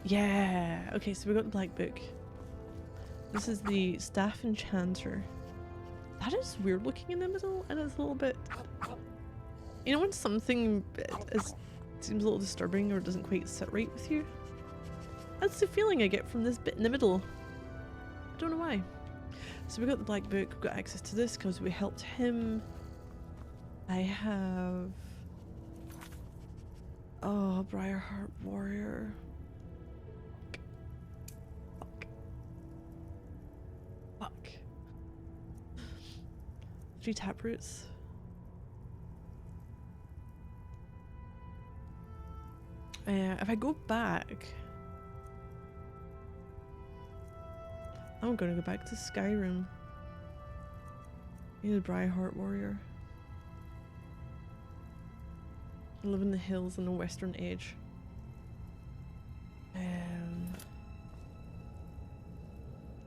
Yeah! Okay, so we got the black book. This is the staff enchanter. That is weird looking in the middle, and it's a little bit... You know when something seems a little disturbing or doesn't quite sit right with you? That's the feeling I get from this bit in the middle. I don't know why. So we got the black book, we've got access to this because we helped him. I have... Oh, Briarheart Warrior. Fuck. 3 taproots. If I go back... I'm gonna go back to Skyrim. Need a Briarheart Warrior. I live in the hills on the western edge.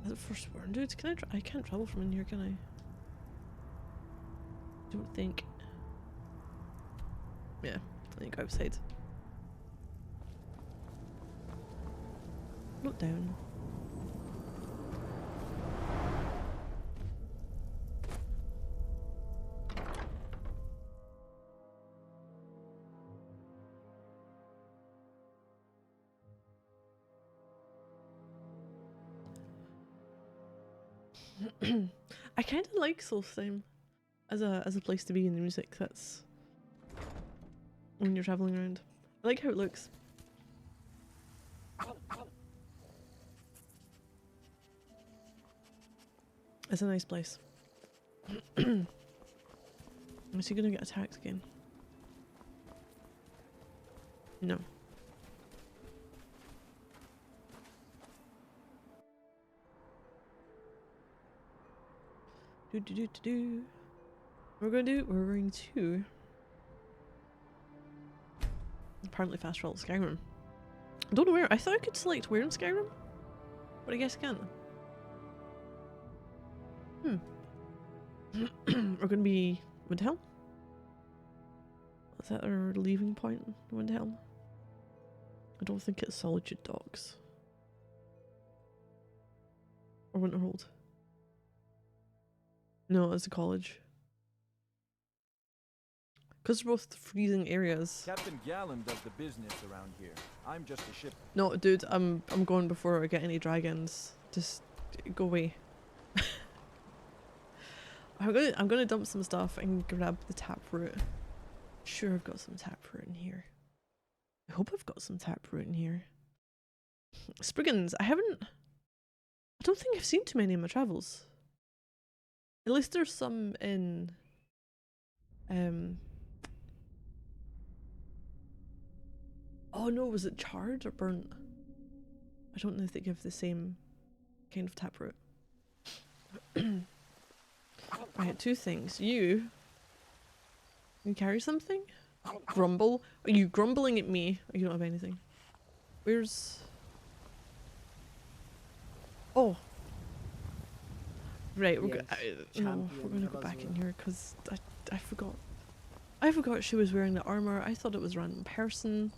Is it for sworn dudes? Can I can't travel from in here, can I? Don't think. Yeah, I think outside. Look down. I kind of like Solstheim as a place to be in the music. That's when you're traveling around. I like how it looks. It's a nice place. Is he gonna get attacked again? No. We're going to apparently fast travel to Skyrim. I don't know where. I thought I could select where in Skyrim, but I guess I can't. We're gonna be Windhelm. Is that our leaving point? Windhelm. I don't think it's Solitude Docks or Winterhold. No, it's a college. Because they're both freezing areas. Captain Gallen does the business around here. I'm just a ship. No, dude, I'm going before I get any dragons. Just go away. I'm gonna dump some stuff and grab the taproot. Sure, I've got some taproot in here. I hope I've got some taproot in here. Spriggans, I don't think I've seen too many in my travels. At least there's some in oh no, was it charred or burnt? I don't know if they give the same kind of taproot. Right, 2 things. You can carry something? Grumble? Are you grumbling at me? Or you don't have anything? Where's... Oh! Right, we're gonna go back in here because I forgot. I forgot she was wearing the armor. I thought it was a random person.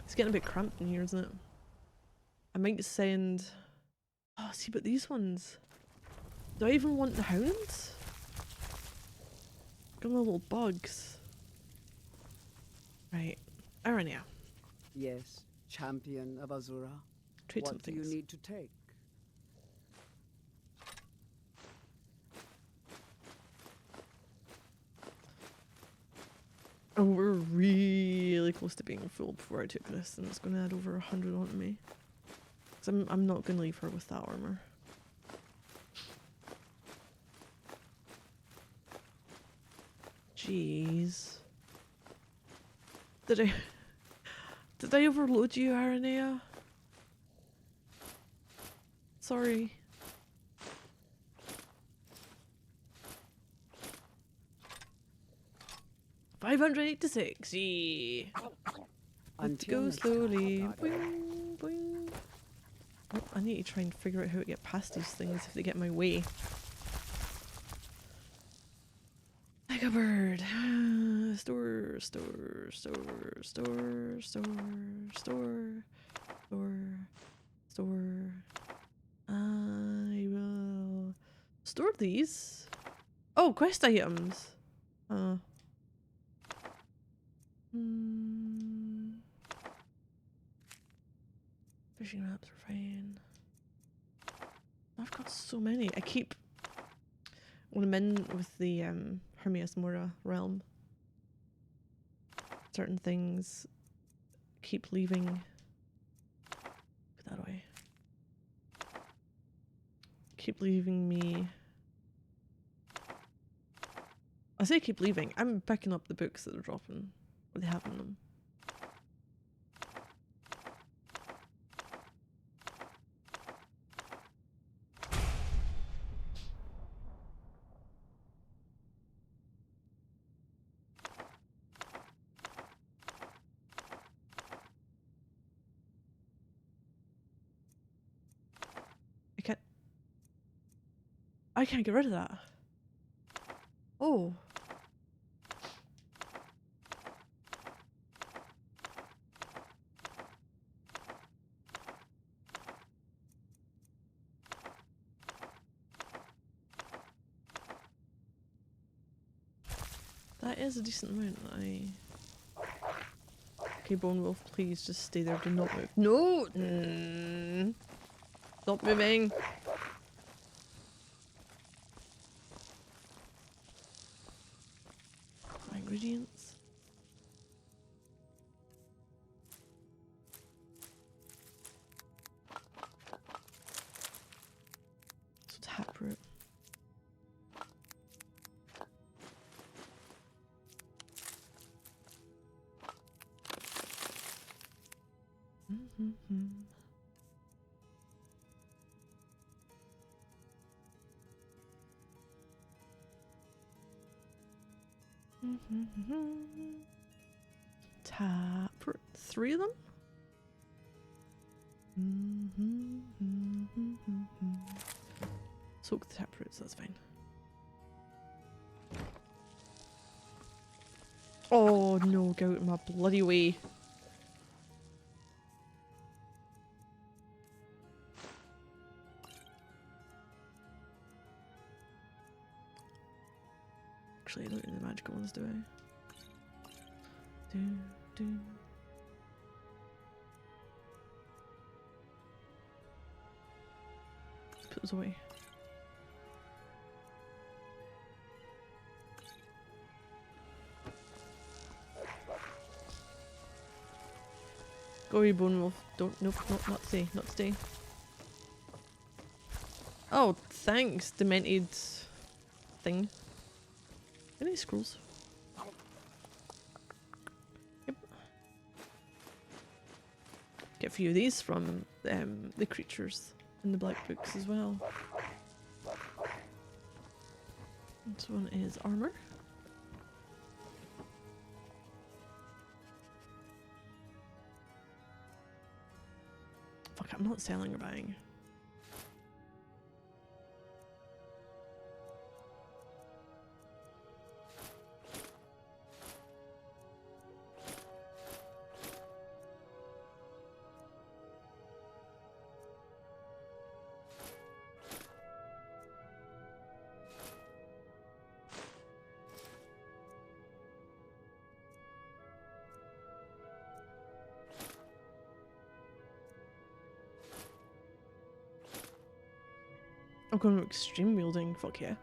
It's getting a bit cramped in here, isn't it? I might send... Oh, see, but these ones... Do I even want the hounds? Got my little bugs. Right. Arania. Yes, champion of Azura. Trade some What do things. you need to take? Oh, we're really close to being full before I took this, and it's going to add over 100 onto me. Because I'm not going to leave her with that armor. Jeez. Did I overload you, Aranea? Sorry. $586. Yeah. Let's go slowly. Boing, boing. Oh, I need to try and figure out how to get past these things if they get in my way. Like a bird. Store. Store. I will store these. Oh, quest items. Fishing maps are fine. I've got so many. I keep when I'm in with the Hermias Mora realm. Certain things keep leaving. Put that away. Keep leaving me. I say keep leaving. I'm picking up the books that are dropping. What they have in them. I can't get rid of that. Oh. That is a decent amount. Okay, Bone Wolf, please just stay there. Do not move. No! Stop moving. My ingredients. So taproot. Taproot. 3 of them? Soak the taproots, that's fine. Oh no, get out of my bloody way. Actually, I don't need the magical ones, do I? Let's put those away. Go, you Bone Wolf. Don't, nope, not today, not today. Oh, thanks, demented thing. Any scrolls? Yep. Get a few of these from the creatures in the black books as well. This one is armor. Fuck, I'm not selling or buying. I'm going to extreme wielding, fuck yeah.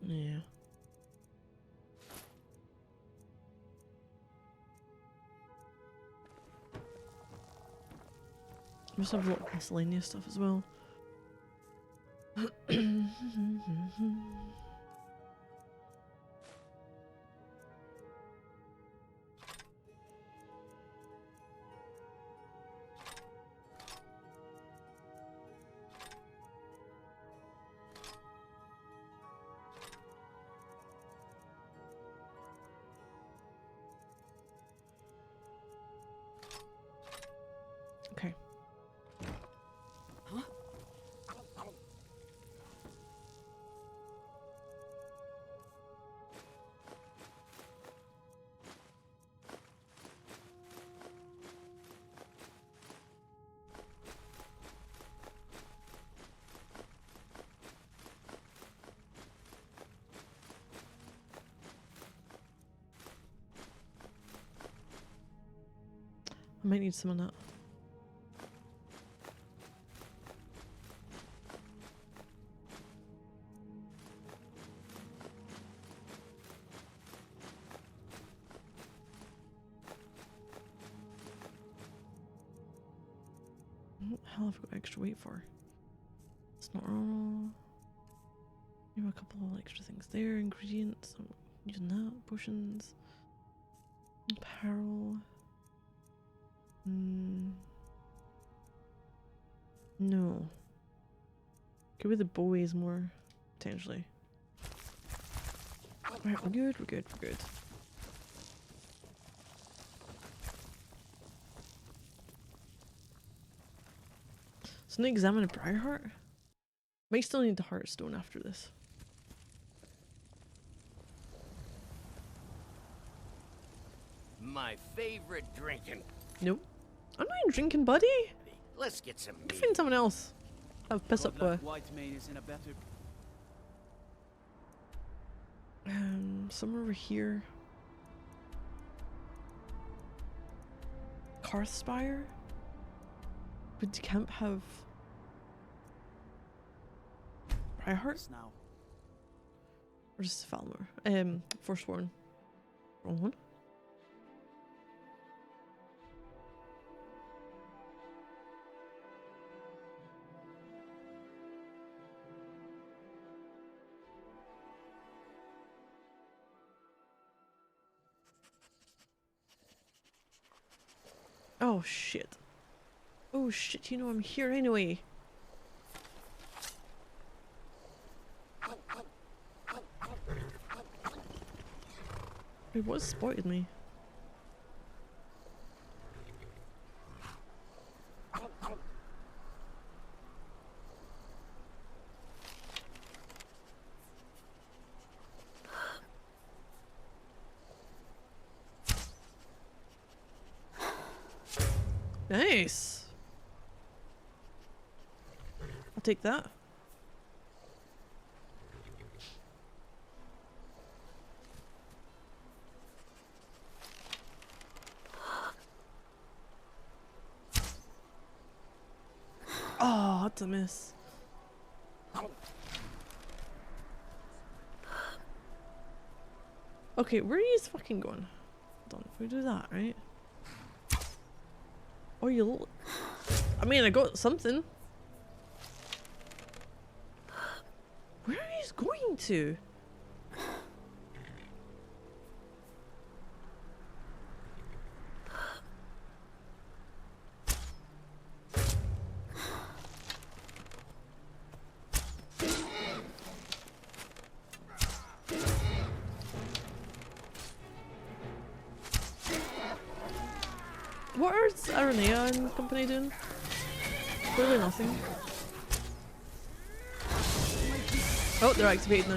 Yeah. I must have a lot of miscellaneous stuff as well. Okay. I might need some of that. What the hell have I got extra weight for? It's not normal. Maybe a couple of extra things there. Ingredients. I'm using that. Potions. Apparel. No. Go with the boys more, potentially. Right, we're good, we're good, we're good. So now examine a Briarheart. Might still need the Heartstone after this. My favorite drinking. Nope. I'm not even drinking, buddy. Let's get some Go meat. find someone else. Have piss up with. White mane is in a better. Somewhere over here. Karthspire? Would camp have Briarheart? Now. Or just Falmor? Forsworn. Wrong one. Oh shit. Oh shit, you know I'm here anyway. Wait, what spotted me? Nice. I'll take that. Oh, that's a miss. Okay, where are you fucking going? Hold on, if we do that, right? Oh, you look. I mean, I got something. Where are you going to? What are Aranea and company doing? Clearly nothing. Oh, they're activated now.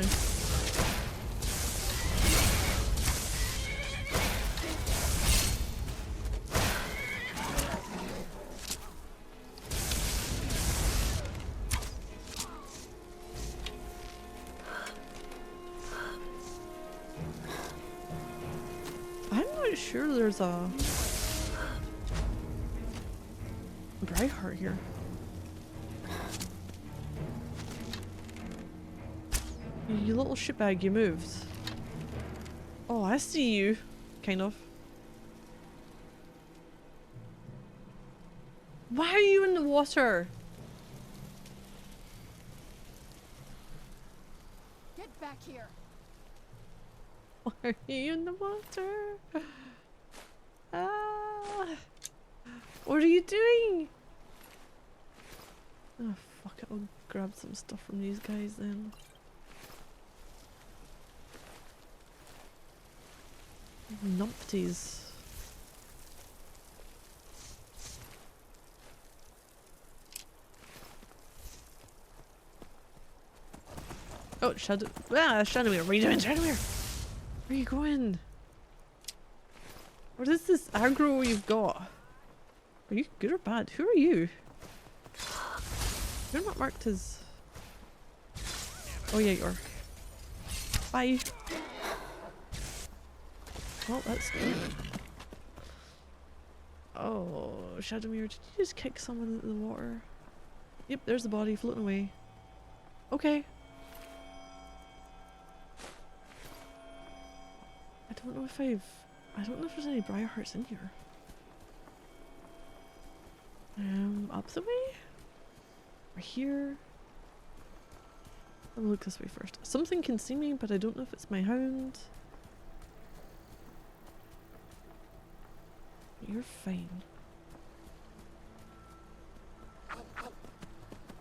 I'm not sure there's a Briarheart here. You little shitbag, you moved. Oh, I see you. Kind of. Why are you in the water? Get back here. Why are you in the water? Ah. What are you doing? Oh, fuck it. I'll grab some stuff from these guys then. Numpties. Oh, Shadow. Ah, Shadowmere. What are you doing, Shadowmere? Where are you going? What is this aggro you've got? Are you good or bad? Who are you? You're not marked as... Oh yeah, you are. Bye. Well, that's good. Oh, Shadowmere, did you just kick someone into the water? Yep, there's the body floating away. Okay. I don't know if I don't know if there's any briar hearts in here. Up the way? Or here? I'll look this way first. Something can see me, but I don't know if it's my hound. You're fine.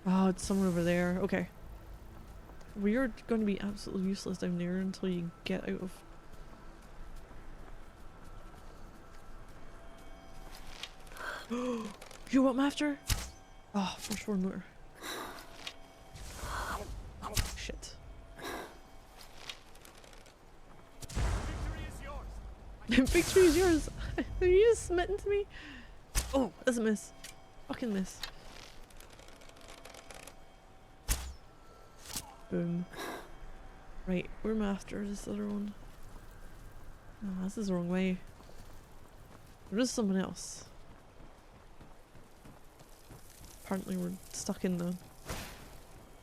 Oh, it's somewhere over there. Okay. We are going to be absolutely useless down there until you get out of... You what I'm after? Oh, first one motor. Shit. Victory is yours! Are you just smitten to me? Oh, that's a miss. Fucking miss. Boom. Right, where am I after this other one? Oh, this is the wrong way. There is someone else. Apparently we're stuck in the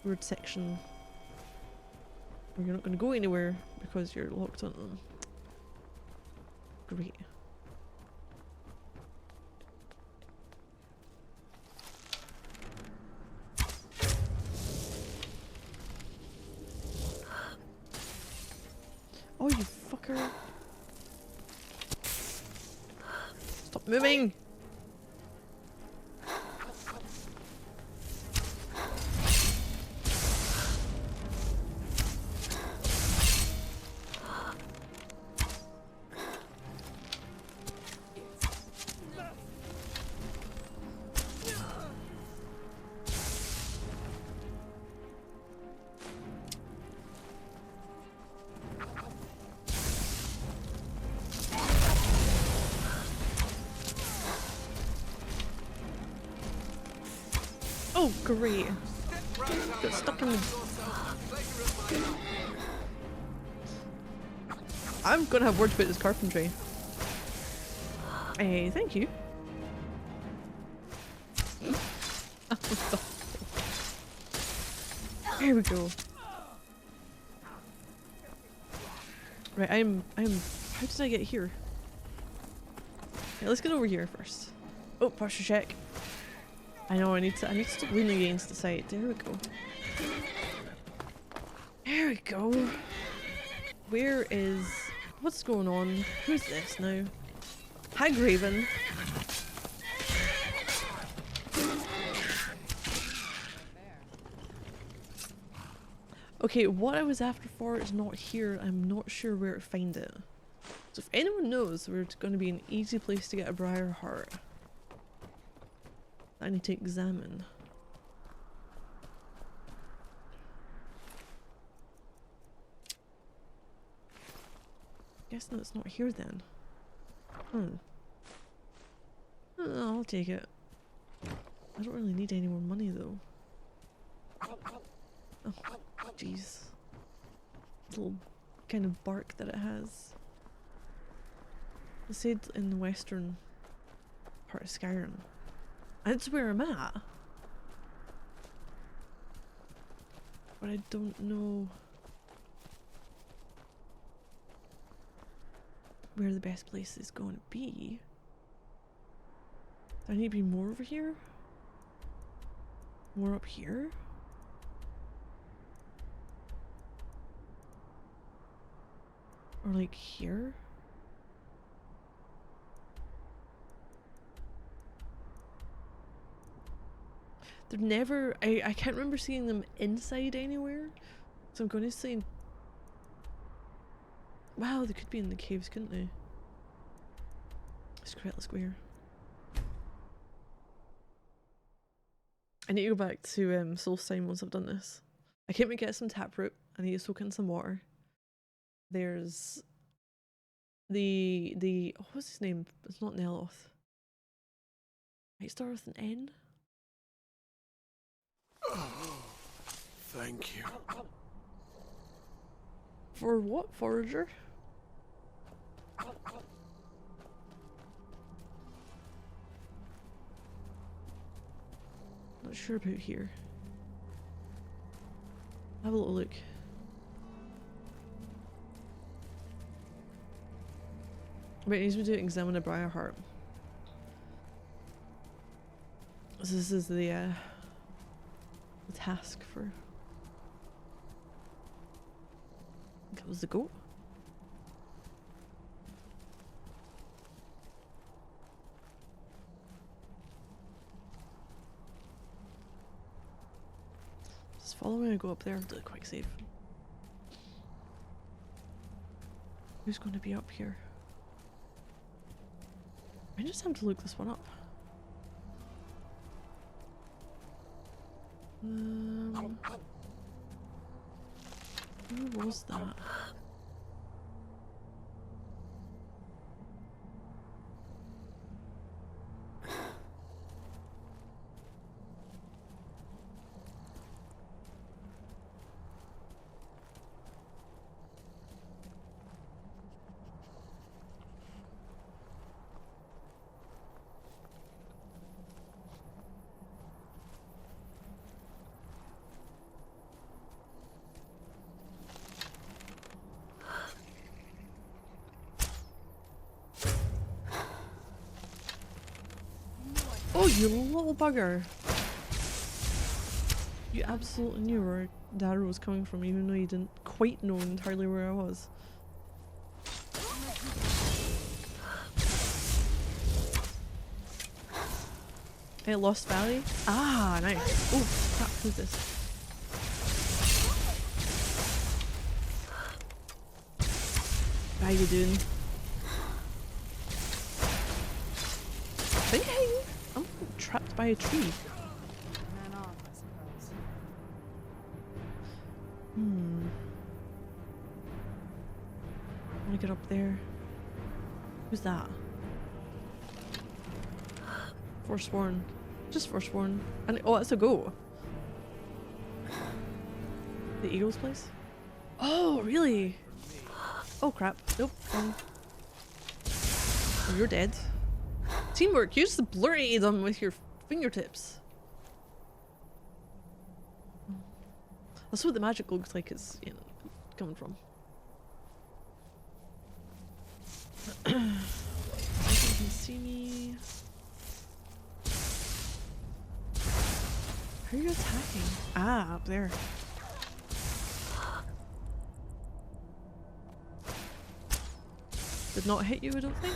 weird section where you're not going to go anywhere because you're locked on them. Great. Oh, you fucker. Stop moving! Oh, great. Got stuck in the... I'm gonna have words about this carpentry. Hey, thank you. Here we go. Right, I'm how did I get here? Okay, let's get over here first. Oh, posture check. I know I need to stop leaning against the side. There we go. There we go. Where is what's going on? Who's this now? Hagraven. Okay, what I was after for is not here. I'm not sure where to find it. So if anyone knows where it's going to be an easy place to get a briar heart, I need to examine. Guessing it's not here then. I'll take it. I don't really need any more money though. Oh, jeez. Little kind of bark that it has. It said in the western part of Skyrim. That's where I'm at. But I don't know where the best place is going to be. Do I need to be more over here? More up here? Or like here? They're never, I can't remember seeing them inside anywhere. So I'm going to say, wow, they could be in the caves, couldn't they? Scrap the square. I need to go back to Solstheim once I've done this. I can't get some taproot. I need to soak in some water. There's the oh, what's his name? It's not Neloth. Might start with an N. Thank you. For what, forager? sure about here. Have a little look. Right, needs to examine a briar heart. So this is the task for. I think it was the goat. Just follow me and go up there and do a quick save. Who's going to be up here? I just have to look this one up. Who was that? Oh, you little bugger! You absolutely knew where Daryl was coming from, even though you didn't quite know entirely where I was. Hey, Lost Valley? Ah, nice. Oh, crap, who's this? How you doing? Hey! I'm trapped by a tree. Man off, I suppose. I wanna get up there. Who's that? Forsworn. Just Forsworn. And oh, that's a goat. The Eagle's place? Oh, really? Oh crap. Nope. Oh, you're dead. Teamwork, you just blurry them with your fingertips. That's what the magic looks like it's, you know, coming from. You can see me. Who are you attacking? Ah, up there. Did not hit you, I don't think.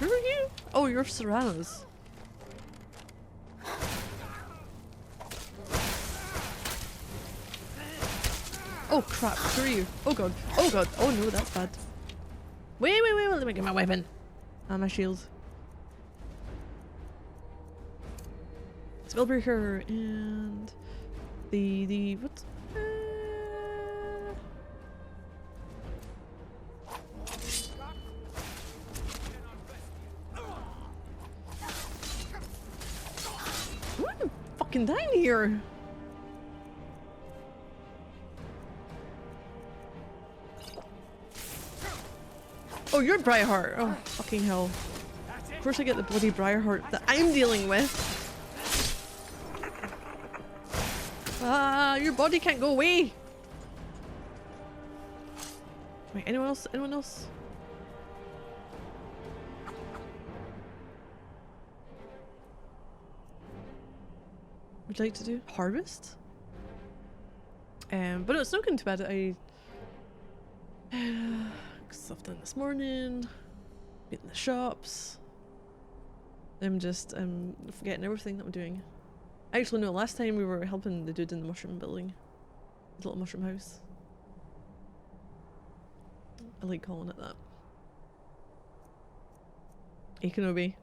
Who are you? Oh, you're Serranos. Oh crap, who are you? Oh god. Oh god. Oh no, that's bad. Wait, let me get my weapon. And my shield. Spellbreaker and the what? I'm fucking down here. Oh, you're Briarheart. Oh, fucking hell. Of course I get the bloody Briarheart that I'm dealing with. Ah, your body can't go away. Wait, anyone else? Anyone else? Would you like to do harvest? But it's not going too bad. I stuff done this morning. Been in the shops. I'm just forgetting everything that I'm doing. Actually, no, last time we were helping the dude in the mushroom building. The little mushroom house. I like calling it that. Akinobi.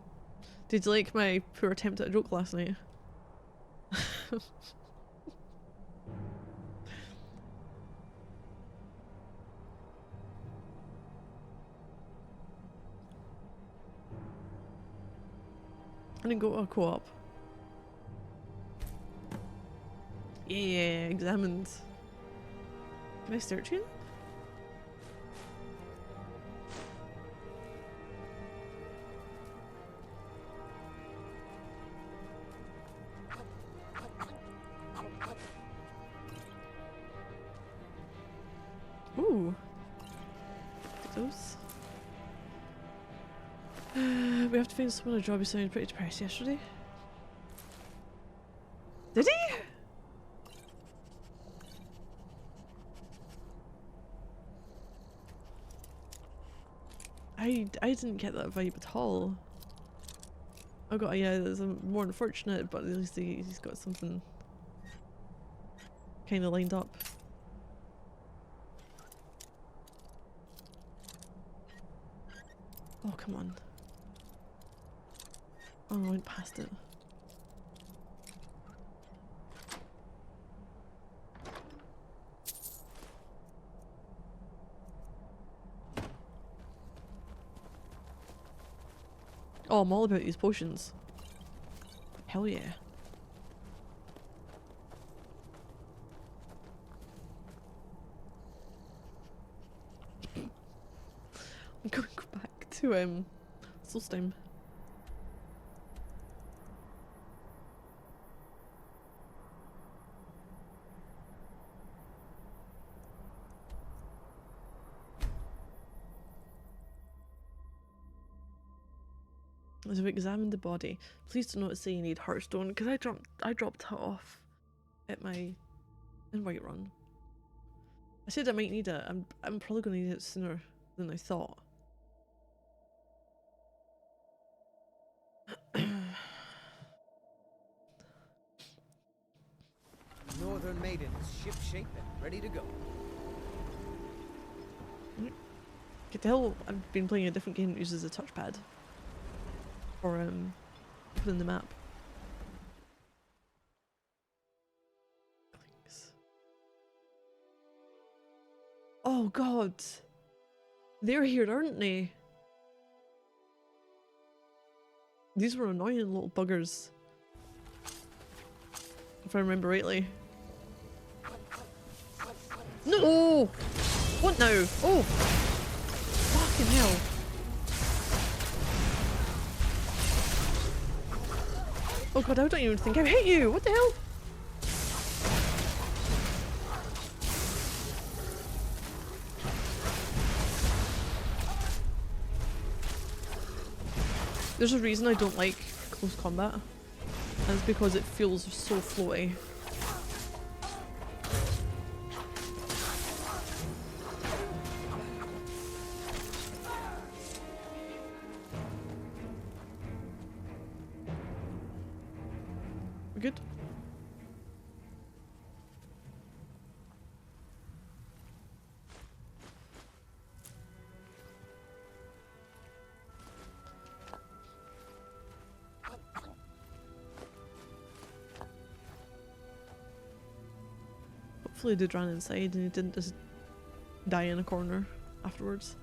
Did you like my poor attempt at a joke last night? I didn't go to a co-op. Yeah, examined. Can I search you? Ooh. Take those. We have to find someone a job. He sounded pretty depressed yesterday. Did he? I didn't get that vibe at all. I got yeah, that's more unfortunate, but at least he's got something kind of lined up. Oh come on! Oh, I went past it. Oh, I'm all about these potions. Hell yeah. I'm going to go back to Solstheim. As I've examined the body, please do not say you need Hearthstone because I dropped it off at my in Whiterun. I said I might need it. I'm probably going to need it sooner than I thought. Northern Maiden is ship-shape and ready to go. You can tell I've been playing a different game that uses a touchpad. Or opening the map. Clinks. Oh god! They're here, aren't they? These were annoying little buggers. If I remember rightly. No! What now? Oh! Fucking hell. Oh god, I don't even think I've hit you! What the hell? There's a reason I don't like close combat. And it's because it feels so floaty. We good? Hopefully the dude ran inside and he didn't just die in a corner afterwards.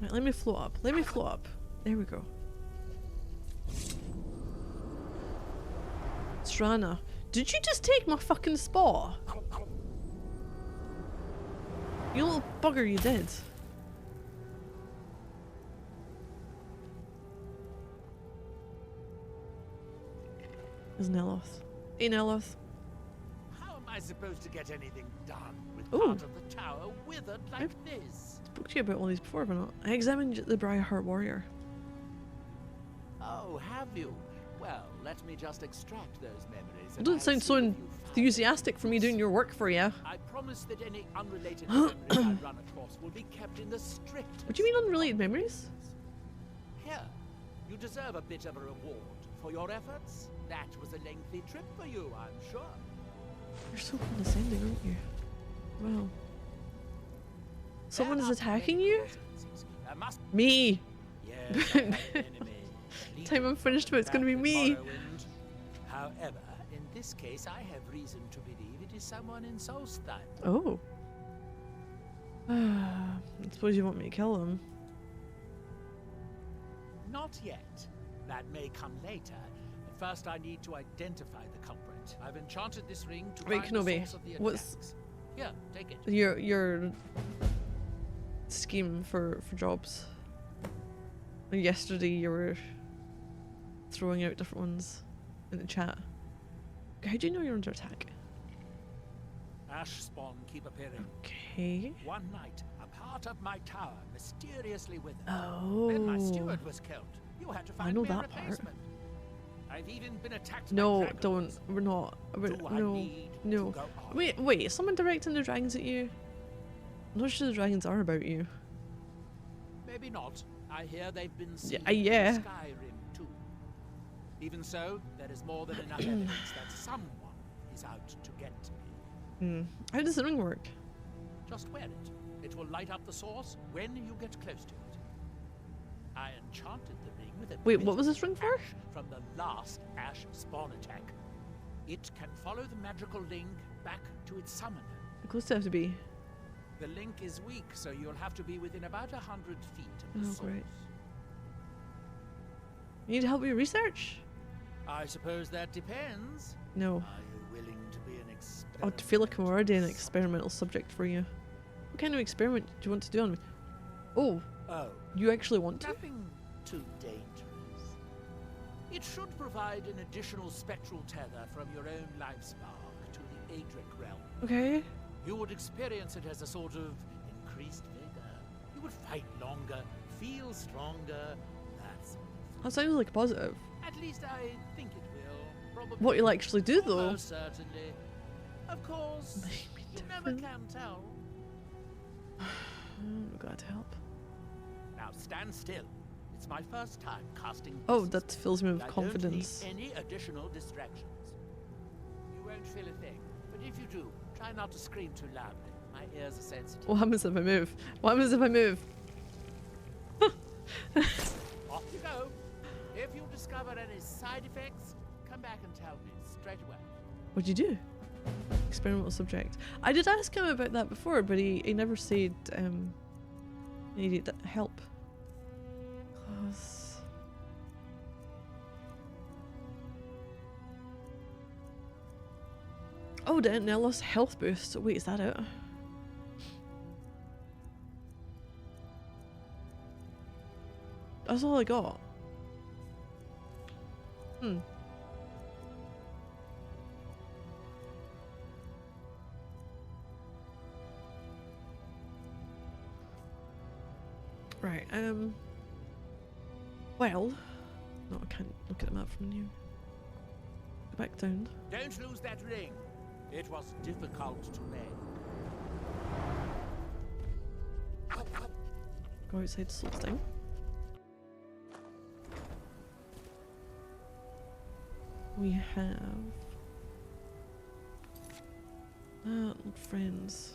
Right, let me float up. Let me float up. There we go. Strana, did you just take my fucking spot? You little bugger, you did. There's Neloth. Hey Neloth. How am I supposed to get anything done with Ooh. part of the tower withered like this? Spoke to you about all these before, but not. I examined the Briarheart Warrior. Oh, have you? Well, let me just extract those memories. You and don't I'll sound see so if you found enthusiastic for me doing your work for you. I promise that any unrelated memories I run across will be kept in the strict. What do you mean unrelated memories? Here, you deserve a bit of a reward for your efforts. That was a lengthy trip for you, I'm sure. You're so condescending, aren't you? Wow. Someone is There must be attacking many you? causes. There must Me! Yes, I have an enemy. Time I'm finished with, it's gonna be me. However, in this case, I have reason to believe it is someone in Solstheim. Oh. I suppose you want me to kill him. Not yet. That may come later. But first, I need to identify the culprit. I've enchanted this ring to Wait, find the Kenobi, source of the what's- attacks. Here, take it. Your scheme for jobs. And yesterday you were throwing out different ones in the chat. How do you know you're under attack? Ash spawn keep appearing. Okay. One night, a part of my tower mysteriously withered. Oh. Then my steward was killed. You had to I find know me a that part. replacement. I've even been attacked by No, dragons. don't. We're not. Do I No. need to No. go on? Wait. Is someone directing the dragons at you? I'm not sure the dragons are about you. Maybe not. I hear they've been seen yeah. in Skyrim too. Even so, there is more than enough evidence that someone is out to get me. How does the ring work? Just wear it. It will light up the source when you get close to it. I enchanted the ring with a Wait, bit what was of this ring for? ash from the last ash spawn attack. It can follow the magical link back to its summoner. How close do I have to be? The link is weak, so you'll have to be within about 100 feet of the Oh, source. great. You need help with your research? I suppose that depends. No. Are you willing to be an I experiment? feel like I'm already an experimental subject for you. What kind of experiment do you want to do on me? Oh, Oh, you actually want to? nothing too dangerous. It should provide an additional spectral tether from your own life spark to the Adric realm. Okay. You would experience it as a sort of increased vigor. You would fight longer, feel stronger, that sort of That sounds like positive. thing. At least I think it will. Probably. What you'll actually do though. Most certainly. Of course, Maybe you never different. can tell. Oh, God help. Now stand still. It's my first time casting. Oh, this that fills me with I confidence. don't need any additional distractions. You won't feel a thing, but if you do, try not to scream too loudly. My ears are sensitive. What happens if I move? What happens if I move? Off you go. If you discover any side effects, come back and tell me straight away. What'd you do? Experimental subject. I did ask him about that before, but he never said he needed help. Close. Oh, then I lost health boost. Wait, is that it? That's all I got. Right, well, no, I can't look at the map from you. Go back down. Don't lose that ring. It was difficult to make. Go outside Solsting. We have old friends.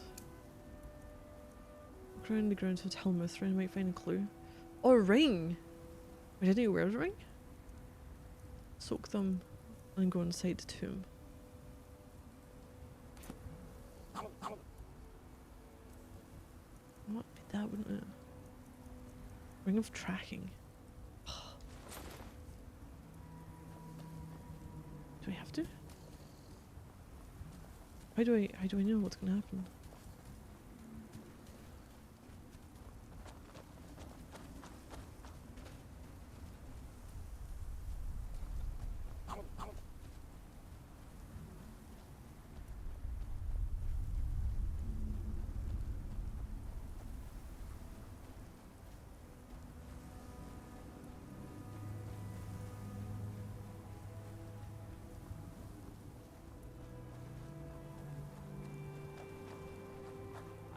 Look around the grounds of Helmuth, around might find a clue. Oh, a ring! Wait, didn't you wear the ring? Soak them and go inside the tomb. What would be that, wouldn't it? Ring of tracking. Do we have to? How do I know what's gonna happen?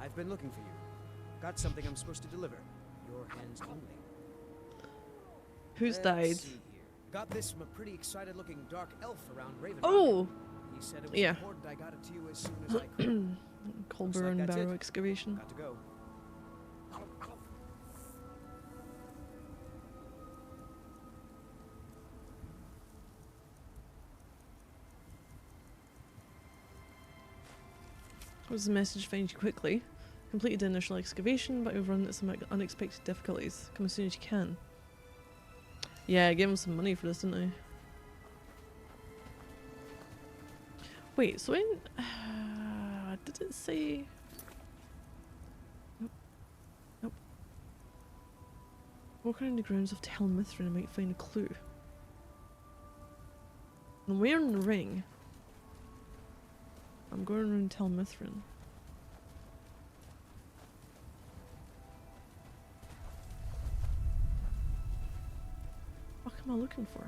I've been looking for you. Got something I'm supposed to deliver. Your hands only. Who's Let's died? see here. Got this from a pretty excited-looking dark elf around Raven. Oh! He said it was Yeah. important I got it to you as soon as I could. Colbur like and that's Barrow it. excavation. Got to go. What was the message? Find you quickly. Completed the initial excavation, but we've run into some unexpected difficulties. Come as soon as you can. Yeah, I gave him some money for this, didn't I? Wait, so when... did it say? Nope. Nope. Walk around the grounds of Tel Mithrin and might find a clue. I'm wearing the ring. I'm going around Tel Mithrin. What am I looking for?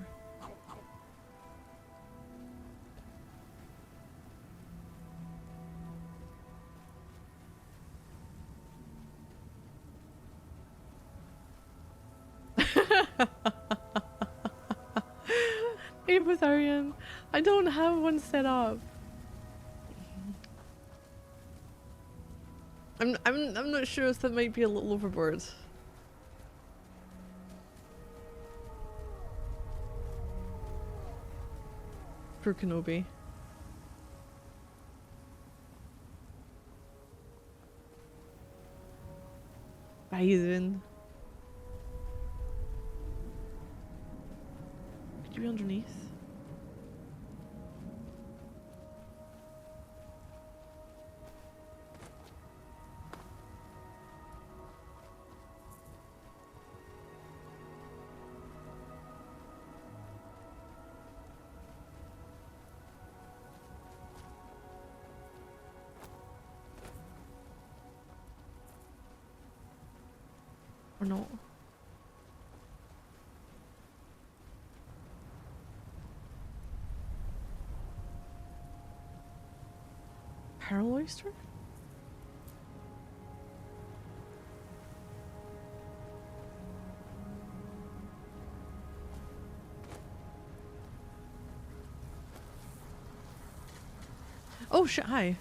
Apotharian, I don't have one set up. I'm not sure if that might be a little overboard. For Kenobi. Bison. Could you be underneath? Or not? Pearl oyster? Oh shit, hi.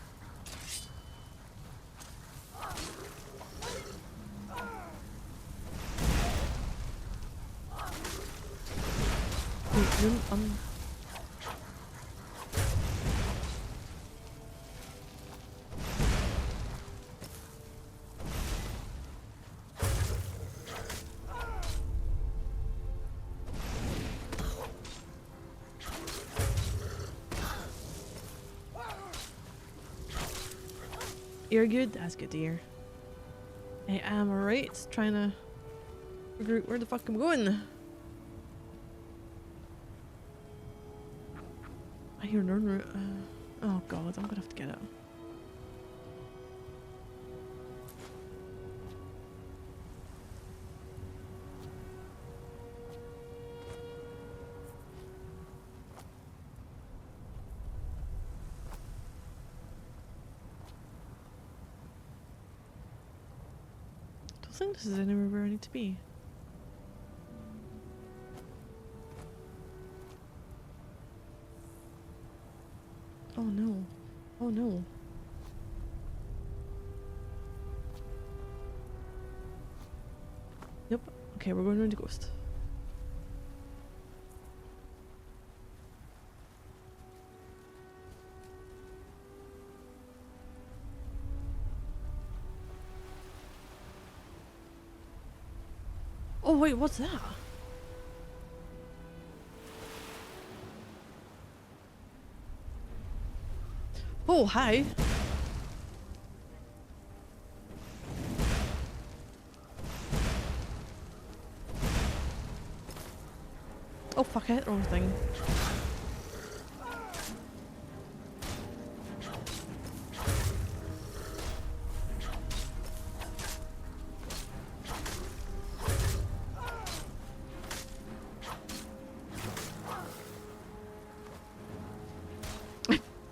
Wait, you're good? That's good to hear. I am alright, trying to figure out where the fuck I'm going. I hear no. Oh god, I'm gonna have to get it. I think this is anywhere where I need to be. Oh no. Oh no. Yep. Okay, we're going around the ghost. Oh wait, what's that? Oh, hi. Oh fuck, I hit the wrong thing.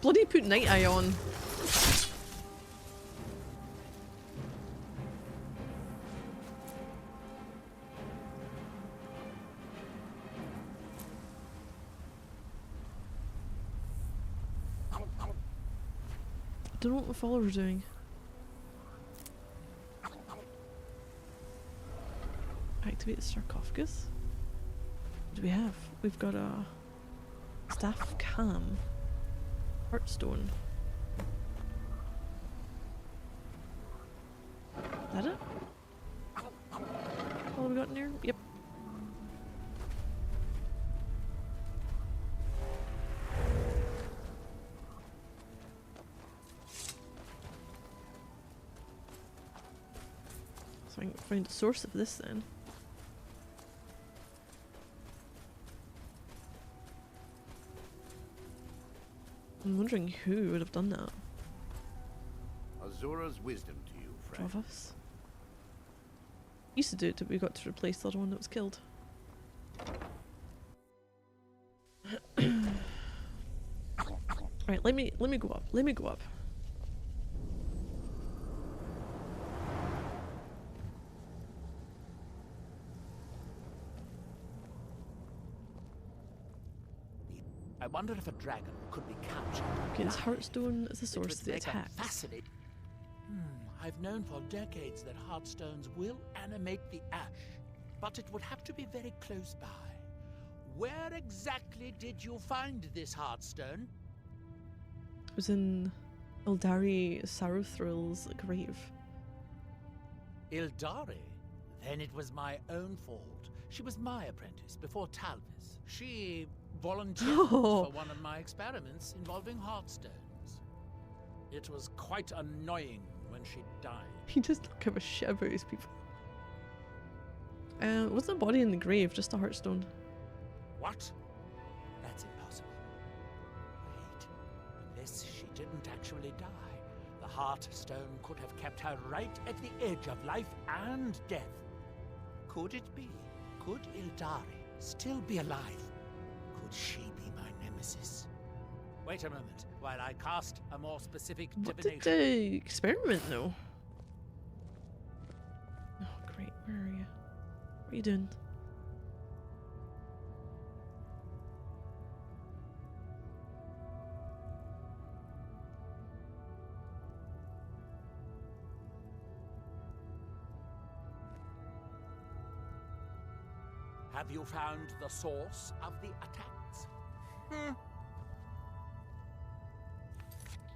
Bloody put Night Eye on. I don't know what my followers are doing. Activate the sarcophagus. What do we have? We've got a staff of Cam. Heartstone. Is that it? All we got in there? Yep. find the source of this then. I'm wondering who would have done that. Azura's wisdom to you, friend. Dravos. Used to do it, but we got to replace the other one that was killed. Right, let me go up. Let me go up. I wonder if a dragon could be captured. Okay, this alive. Heartstone is the It source would of the make a attacks. fascinating- I've known for decades that heartstones will animate the ash, but it would have to be very close by. Where exactly did you find this heartstone? It was in Ildari Sarothrill's grave. Ildari? Then it was my own fault. She was my apprentice before Talvis. She volunteered Oh. for one of my experiments involving heartstones. It was quite annoying when she died. He just don't give a shit about his people. What's the body in the grave? Just a heartstone. What? That's impossible. Wait, unless she didn't actually die, the heartstone could have kept her right at the edge of life and death. Could it be? Could Ildari still be alive? Could she be my nemesis? Wait a moment, while I cast a more specific What did divination. the experiment though? Oh great, where are you? What are you doing? Have you found the source of the attacks?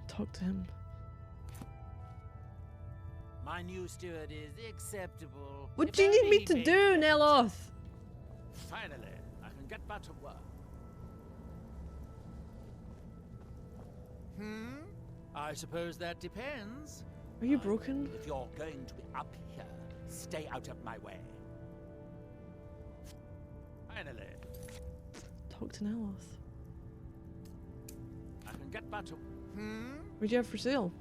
Talk to him. My new steward is acceptable. What If do you need only me he to made do, sense. Neloth? Finally, I can get back to work. I suppose that depends. Are you broken? If you're going to be up here, stay out of my way. Finally, Talk to Neloth. I can get back to... What do you have for sale?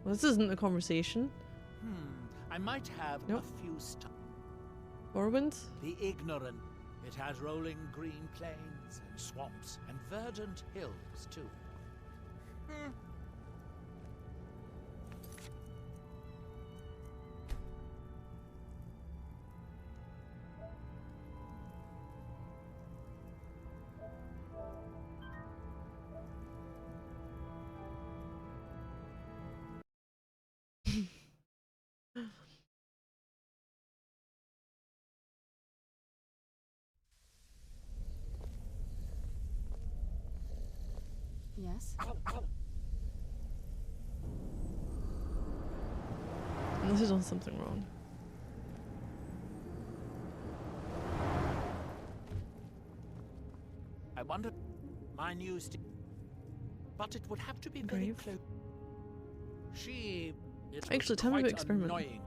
Well, this isn't a conversation. I might have Nope. a few stuff. Morrowind? The ignorant. It has rolling green plains and swamps and verdant hills, too. Yes? Unless he's done something wrong. I wonder... My new but it would have to be very Grave? close. She... It Actually, was tell me about quite experiment. Annoying.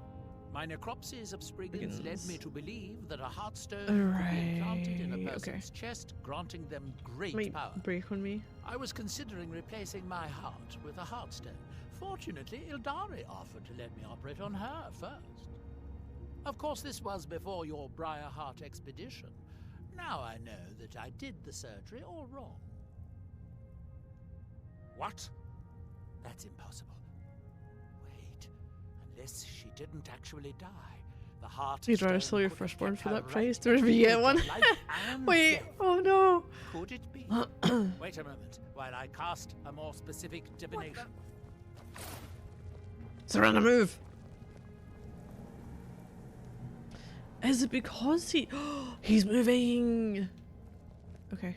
My necropsies of Spriggans led Begins. me to believe that a heartstone could be implanted in a Right, person's chest, granting them great Might power. break on me. I was considering replacing my heart with a heartstone. Fortunately, Ildari offered to let me operate on her first. Of course, this was before your Briarheart expedition. Now I know that I did the surgery all wrong. What? That's impossible. Wait, unless she didn't actually die. The heart. You'd rather sell your firstborn for that price to if you get one. Wait, oh no. Could it be? Wait a moment, while I cast a more specific divination. Surrender, move. Is it because he's moving? Okay.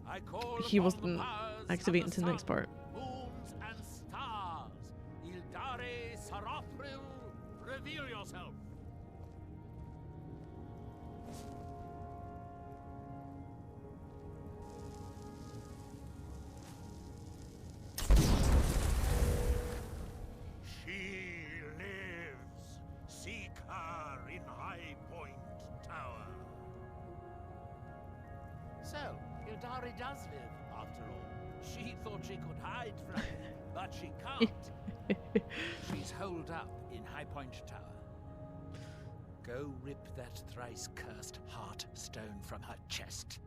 I call He upon wasn't the powers of activating the to the next sun, part. Moons and stars. Ildari Sarothril, reveal yourself. She lives. are in High Point Tower. So, Ildari does live, after all. She thought she could hide from me, but she can't. She's holed up in High Point Tower. Go rip that thrice-cursed heart stone from her chest.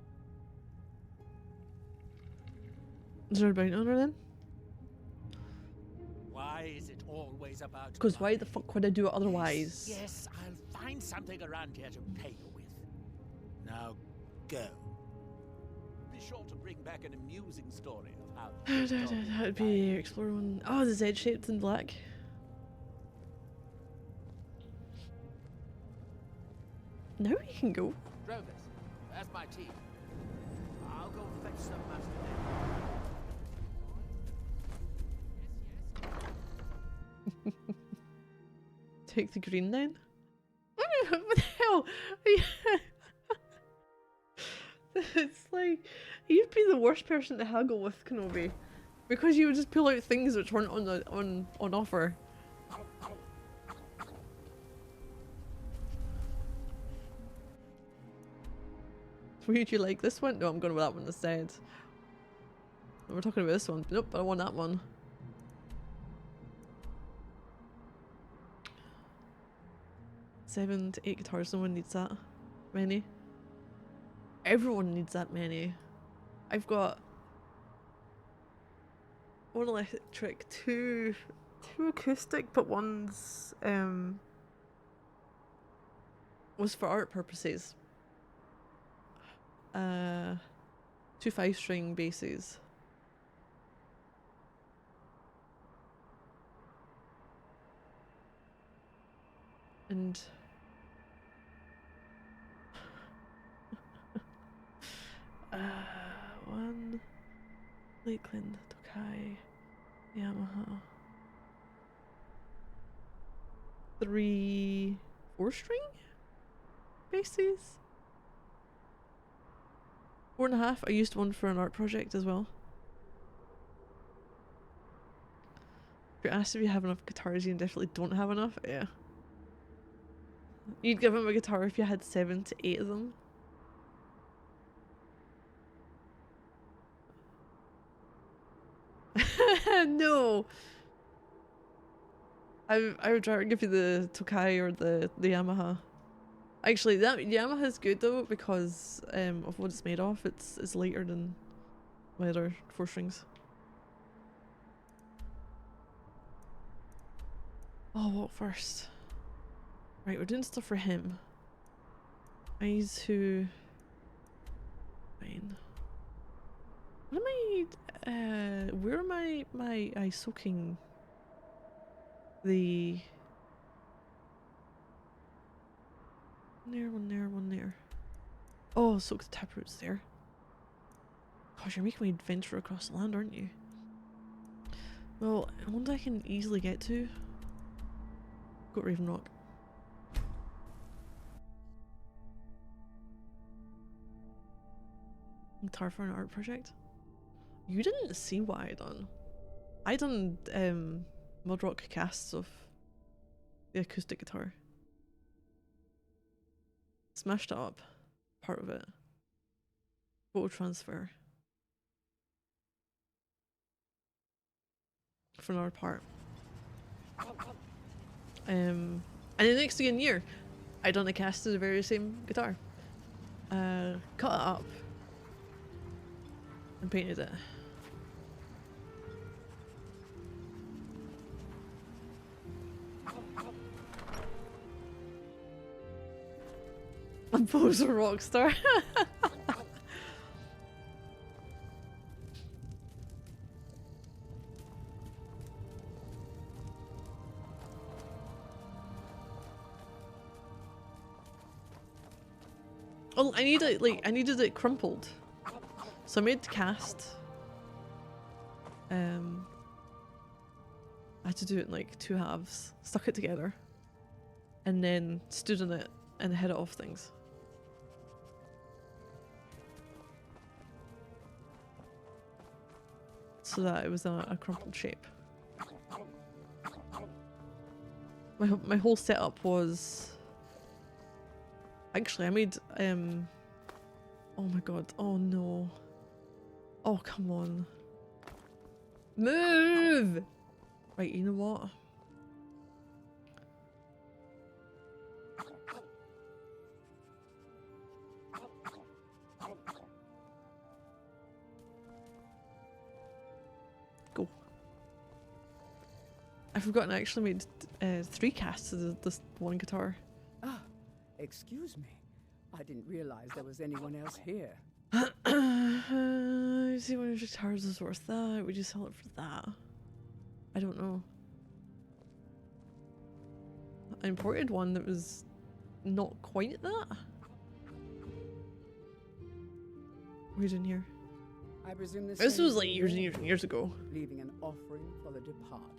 Is there a bounty on her then? Why is it always about Because why money? the fuck would I do it otherwise? Yes, I'll find something around here to pay you with. Now, go. Be sure to bring back an amusing story of how... That'd be explore one. Oh, the Z shaped in black. Now we can go. Drovers, that's my team. I'll go fetch some master. Take the green then. What the hell? It's like you'd be the worst person to haggle with, Kenobi, because you would just pull out things which weren't on offer. Would you like this one? No, I'm going with that one instead. We're talking about this one. Nope, I want that one. Seven to 8 guitars, no one needs that many. Everyone needs that many. I've got one electric, two acoustic, but one's was for art purposes. 2 5-string basses. And one Lakeland, Tokai, Yamaha. 3 4-string basses. 4.5. I used one for an art project as well. If you're asked if you have enough guitars, you definitely don't have enough. Yeah. You'd give him a guitar if you had 7 to 8 of them. No. I would rather give you the Tokai or the Yamaha. Actually, that Yamaha is good though because of what it's made of. It's lighter than my other 4 strings. Oh, what first? Right, we're doing stuff for him. Eyes who... Fine. What am I... where am I soaking the... One there. Oh, soak the taproots there. Gosh, you're making me venture across the land, aren't you? Well, one that I can easily get to. Got Raven Rock. Guitar for an art project? You didn't see what I done mod rock casts of the acoustic guitar. Smashed it up, part of it. Photo transfer. For another part. And the next year, I done a cast of the very same guitar. Cut it up. And painted it. I'm Bo's a rock star. Well, I needed it crumpled. So I made the cast. I had to do it in like 2 halves, stuck it together, and then stood on it and hit it off things. So that it was a crumpled shape. My whole setup was Actually, I made oh my god, oh no. Oh, come on. Move! Right, you know what? Go. I've forgotten I actually made 3 casts of this one guitar. Ah, excuse me. I didn't realize there was anyone else here. You see, one of your guitars is worth that. Would you sell it for that? I don't know. I imported one that was not quite that. What are you doing here? I presume This was like years and years and years ago. Leaving an offering for the departed.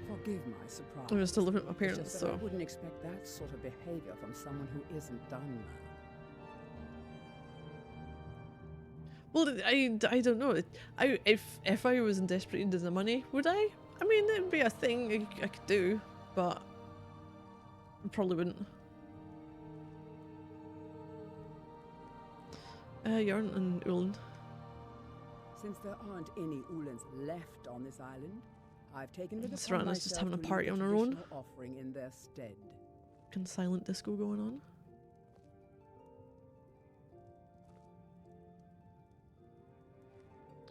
Forgive my surprise. I was still living with my It's parents, just that I so. wouldn't expect that sort of behavior from someone who isn't done well. Well, I don't know. If I was in desperate need of the money, would I? I mean, it'd be a thing I could do, but I probably wouldn't. Yarn and Ulan. Since there aren't any Ulans left on this island, I've taken it upon Serana's just myself having a to leave party a on her own. traditional offering in their stead. Fucking silent disco going on.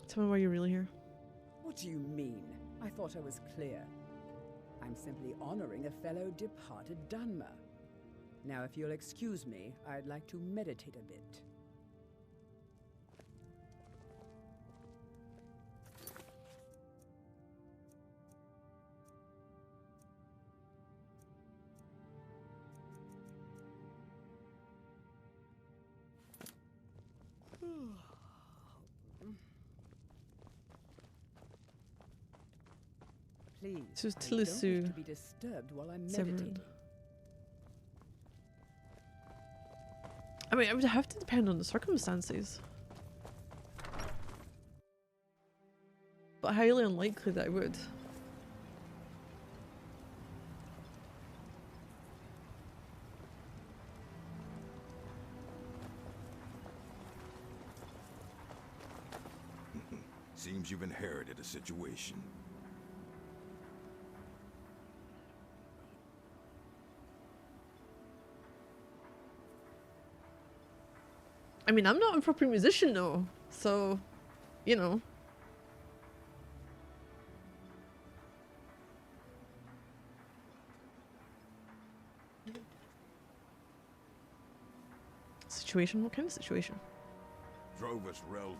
Tell me why you're really here. What do you mean? I thought I was clear. I'm simply honoring a fellow departed Dunmer. Now, if you'll excuse me, I'd like to meditate a bit. Please, So it's I don't wish Tilisu to be disturbed while I'm Severin. meditating. I mean, it would have to depend on the circumstances. But highly unlikely that I would. Seems you've inherited a situation. I mean, I'm not a proper musician though, so, you know. Situation? What kind of situation? Drovus Relvi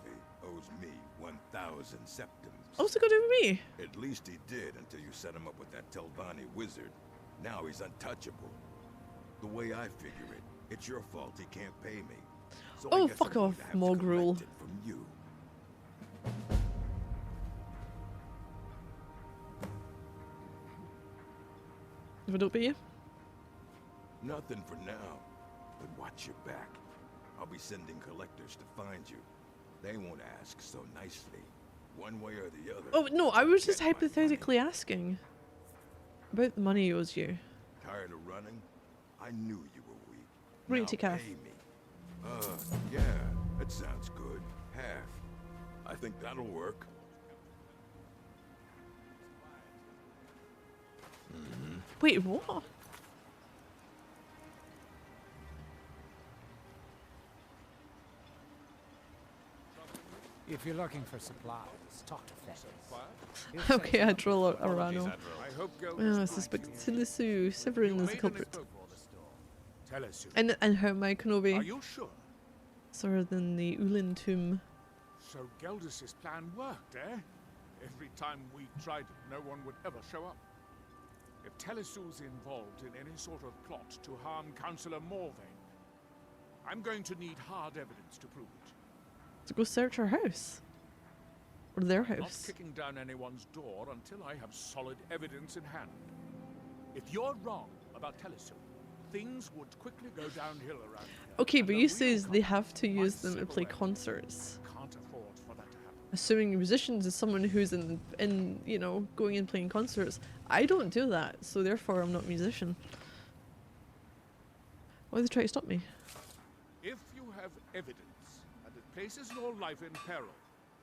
owes me 1,000 septims. Oh, what's it got to do with me? At least he did until you set him up with that Telvanni wizard. Now he's untouchable. The way I figure it, it's your fault he can't pay me. So I Oh, guess fuck I'm going off, to have to Mogrul. collect it from you. If I don't pay you? Nothing for now, but watch your back. I'll be sending collectors to find you. They won't ask so nicely, one way or the other. Oh, no, I was just Get my hypothetically asking. About the money he owes you. Tired of running? I knew you were weak. What do you Now take half? pay me. Yeah, that sounds good. Half. I think that'll work. Wait, what? If you're looking for supplies, talk to Fez. Okay, I draw a Rano. I hope I suspect Tilisu Severin is the culprit. Tell us who. And how my Are Kenobi you sure? sorry than the Ulin tomb. So Geldus's plan worked, eh? Every time we tried it, no one would ever show up. If Telisu's involved in any sort of plot to harm Councillor Morvain, I'm going to need hard evidence to prove it. To go search her house. Or their Not house. kicking down anyone's door until I have solid evidence in hand. If you're wrong about Telisu, things would quickly go downhill around here. Okay, and but the you real says they culprit have to might use them to slip play away. concerts. Can't afford for that to happen. Assuming musicians is someone who's in you know, going and playing concerts. I don't do that, so therefore I'm not a musician. Why are they trying to stop me? If you have evidence and it places your life in peril,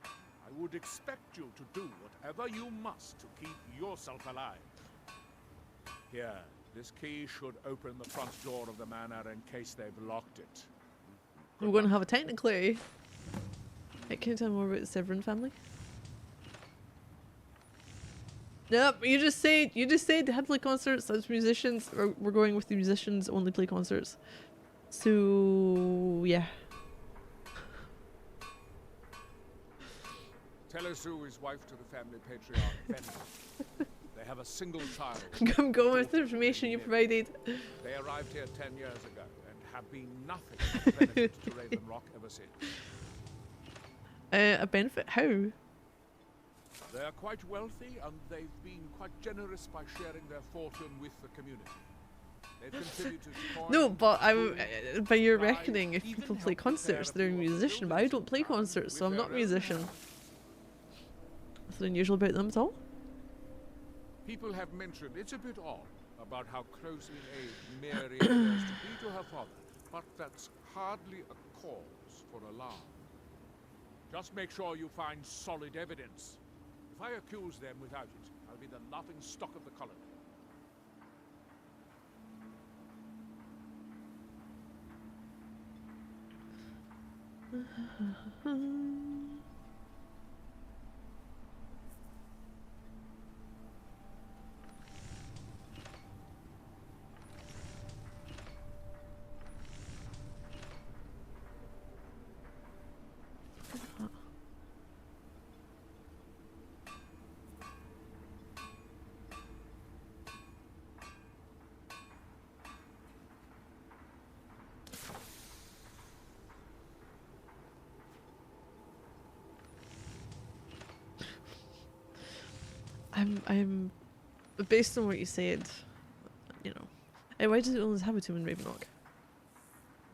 I would expect you to do whatever you must to keep yourself alive. Here, this key should open the front door of the manor in case they've locked it. We're going to have a technically. Hey, can you tell me more about the Severin family? Nope, you just said they had to play concerts. That's musicians. We're going with the musicians only play concerts. So yeah. Telesu is wife to the family patriarch, Venom. They have a single child. I'm going with the information you provided. They arrived here 10 years ago and have been nothing but a benefit to Raven Rock ever since. A benefit? How? They are quite wealthy and they've been quite generous by sharing their fortune with the community. They've contributed coin, No, but by your supplies, reckoning, if even people play helped prepare concerts, they're a few of the musician, but I buildings don't in play town concerts, so with I'm not a their own musician. hands. Nothing unusual about them at all. People have mentioned it's a bit odd about how closely aged Mary appears to be to her father, but that's hardly a cause for alarm. Just make sure you find solid evidence. If I accuse them without it, I'll be the laughing stock of the colony. I'm based on what you said, you know. Hey, why does it always have a tomb in Ravenrock?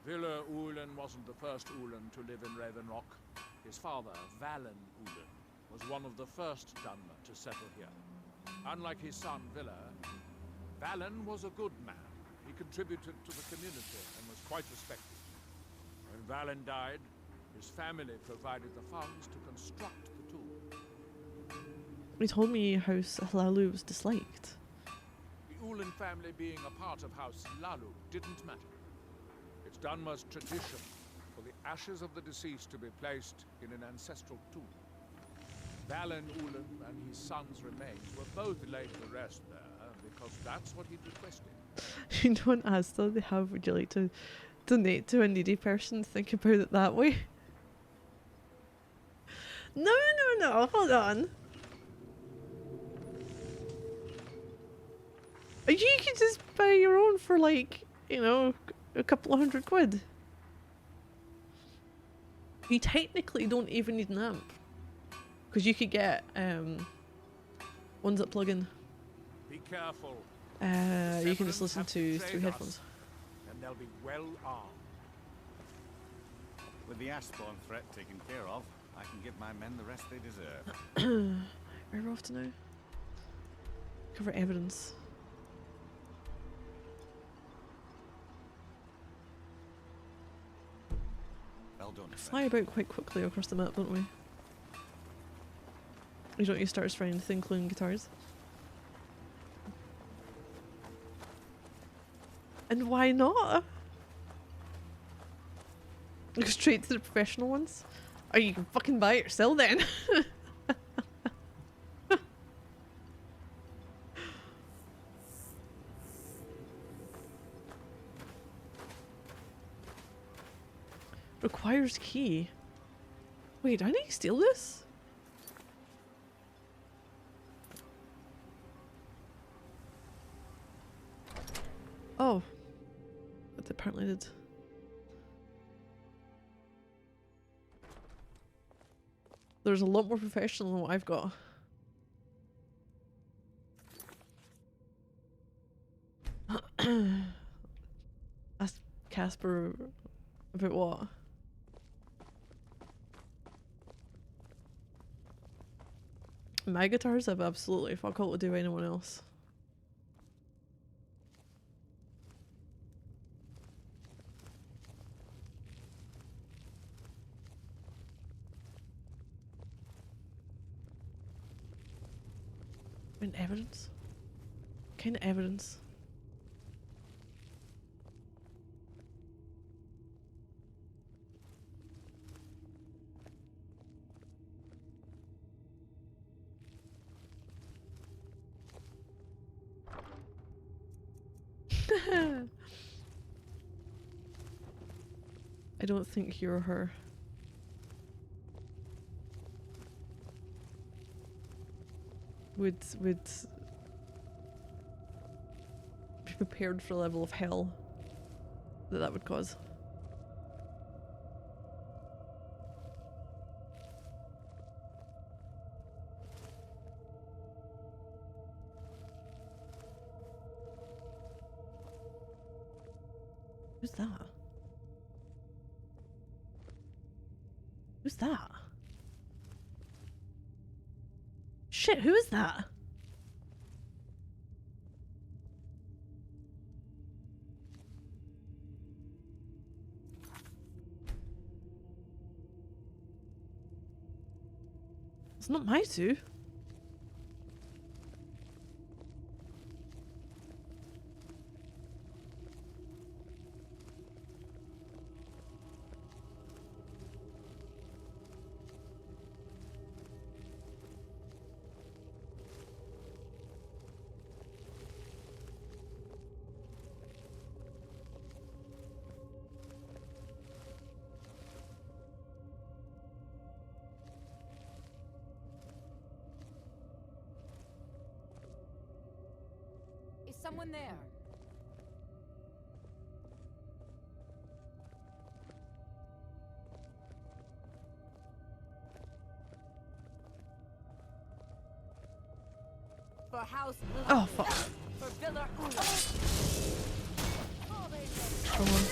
Villa Ulen wasn't the first Ulen to live in Raven Rock. His father, Valen Ulen, was one of the first Dunmer to settle here. Unlike his son, Villa, Valen was a good man. He contributed to the community and was quite respected. When Valen died, his family provided the funds to construct the tomb. He told me House Hlalu was disliked. The Ulen family being a part of House Lalu didn't matter. It's Dunmer's tradition for the ashes of the deceased to be placed in an ancestral tomb. Valen Ulen and his son's remains were both laid to rest there because that's what he'd requested. You don't ask though, they have, would you like to donate to a needy person? Think about it that way. No, hold on. You could just buy your own for like, you know, a couple of £100. You technically don't even need an amp. Because you could get ones that plug in. Be careful. You can just listen to through headphones. And they'll be well armed. With the Ashbourne threat taken care of, I can give my men the rest they deserve. Where are we off to now? Cover evidence. Well done, Fly about quite quickly across the map, don't we? You don't use stars for anything, including guitars. And why not? Go straight to the professional ones? Or you can fucking buy it yourself then. Requires key. Wait, I need to steal this? Oh. But apparently did. There's a lot more professional than what I've got. Ask Casper about what? My guitars have absolutely fuck all to do with anyone else. mean, evidence? What kind of evidence? I don't think you're her. Would be prepared for a level of hell that would cause. Who's that? Who's that? Shit, who is that? It's not my two. Is someone there? For House Oh fuck. for Villa Come on.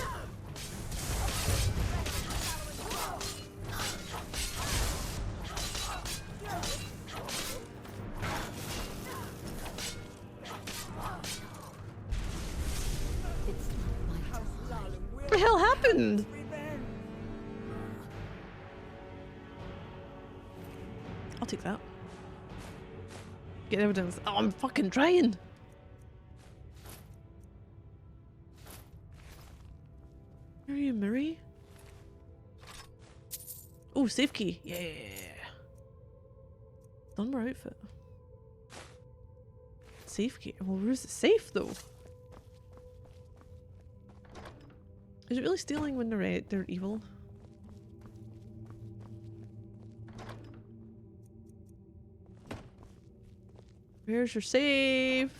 What the hell happened? I'll take that. Get evidence. Oh, I'm fucking trying. Mary Murray? Oh, safe key. Yeah. Dunbar outfit. Safe key. Well, where's the safe though? Is it really stealing when they're evil? Where's your safe?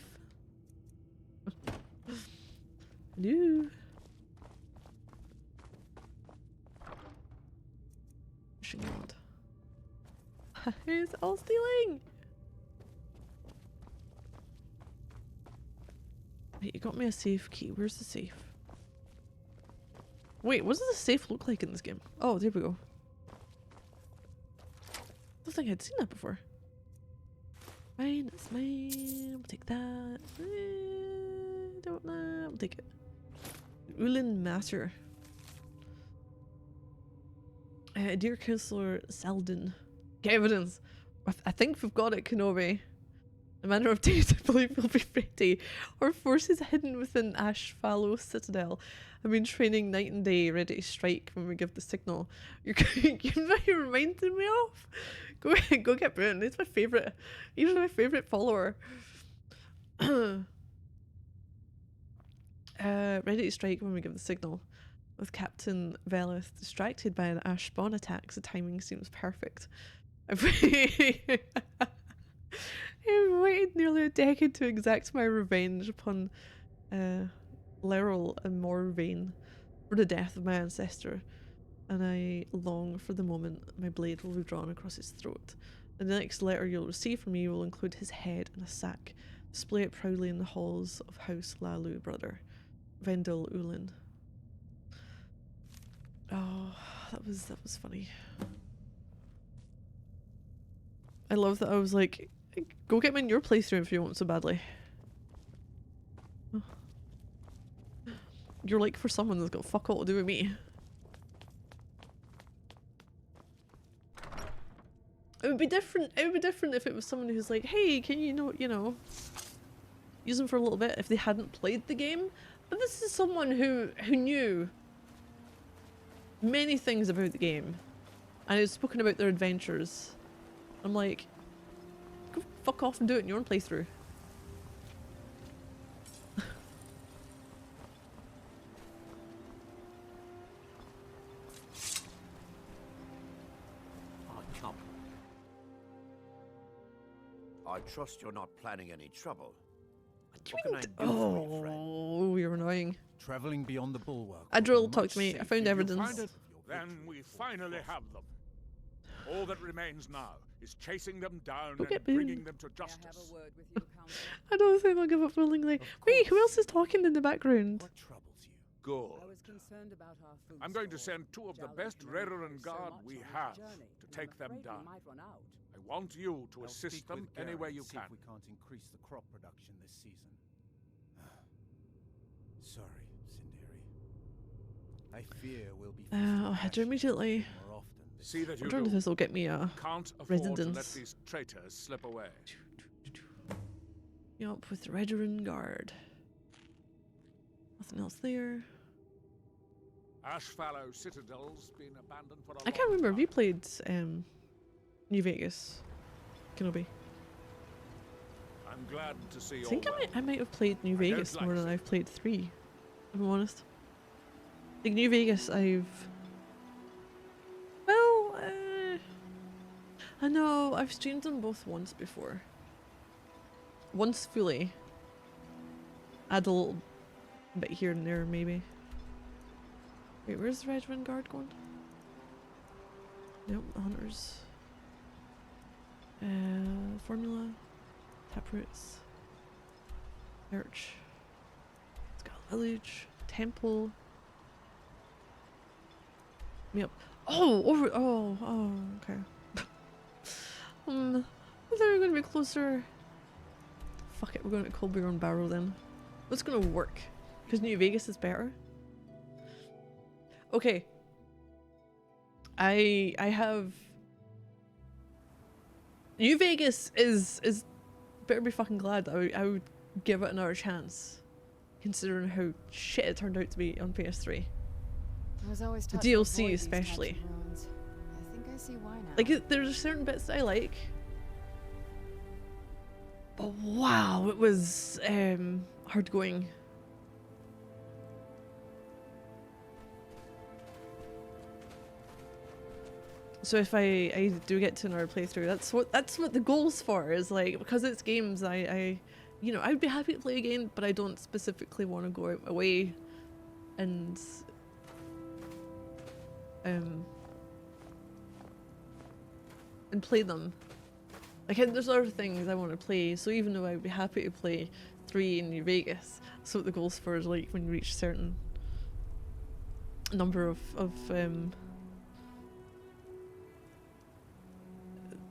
No. Fishing rod. It's all stealing. Wait, you got me a safe key. Where's the safe? Wait, what does the safe look like in this game? Oh, there we go. I don't think I'd seen that before. Fine, that's mine. We'll take that. Don't know. We'll take it. Ulin Matter. Dear Councillor Selden. Get evidence. I think we've got it, Kenobi. A matter of days, I believe we'll be ready. Our forces hidden within Ashfallow Citadel have been training night and day, ready to strike when we give the signal. You're reminding me of? Go get Bruin. He's my favourite. He's my favourite follower. Ready to strike when we give the signal. With Captain Velis distracted by the Ash Spawn attacks, the timing seems perfect. I've waited nearly a decade to exact my revenge upon Laeral and Morvain for the death of my ancestor, and I long for the moment my blade will be drawn across his throat. The next letter you'll receive from me will include his head in a sack. Display it proudly in the halls of House Lalu, brother. Vendel Ulin. Oh, that was funny. I love that I was like, go get me in your playthrough if you want so badly. Oh. You're like for someone that's got fuck all to do with me. It would be different. It would be different if it was someone who's like, hey, can you know, use them for a little bit if they hadn't played the game. But this is someone who knew many things about the game, and has spoken about their adventures. I'm like, go fuck off and do it in your own playthrough. I trust you're not planning any trouble. What can I do for you, friend? Oh, you're annoying. Traveling beyond the bulwark. Adriel, talk to me. I found If you evidence. find it, then we finally have them. All that remains now is chasing them down Go and get bringing Boone. them to May I have justice. a word with you, Counselor? I don't think they'll give up willingly. Wait, who else is talking in the background? What troubles you? Good. I was concerned about our food I'm going to store. send two of the Jal best can only Redoran carry so Guard much we on his have journey, to and take I'm them afraid we down. might run out. I want you to I'll assist speak them with any Garrett way and you see can. if we can't increase the crop production this season. Sorry, Sinderi. I fear we'll be I'll head there immediately. more often this See that I you wonder if do. this will get me a Can't afford to let residence. these traitors slip away. Yup, with the Redoran Guard. Nothing else there. Ashfallow Citadel's been abandoned for a I can't long remember. Have you time. played New Vegas? Kenobi. I'm glad to see I you think all well. I might have played New I don't Vegas like more than it. I've played 3. If I'm honest. Like New Vegas, I've. Well, I know I've streamed them both once before. Once fully. Add a little bit here and there, maybe. Wait, where's the Red Run Guard going? Nope, the Hunters. Formula. Taproots. Arch. Skull Village. Temple. Yep. Oh, over. Oh, okay. I thought we were going to be closer. Fuck it, we're going to Colby on Barrow then. What's going to work? Because New Vegas is better. Okay. I have. New Vegas is better be fucking glad that I would give it another chance, considering how shit it turned out to be on PS3. I was always The taught to DLC avoid these types of especially. ruins. I think I see why now. Like there's certain bits that I like, but wow, it was hard going. So if I do get to another playthrough, that's what the goal's for, is like, because it's games I you know, I'd be happy to play again, but I don't specifically want to go out my way and play them. Like there's other things I want to play, so even though I'd be happy to play 3 in New Vegas, that's what the goal's for, is like when you reach a certain number of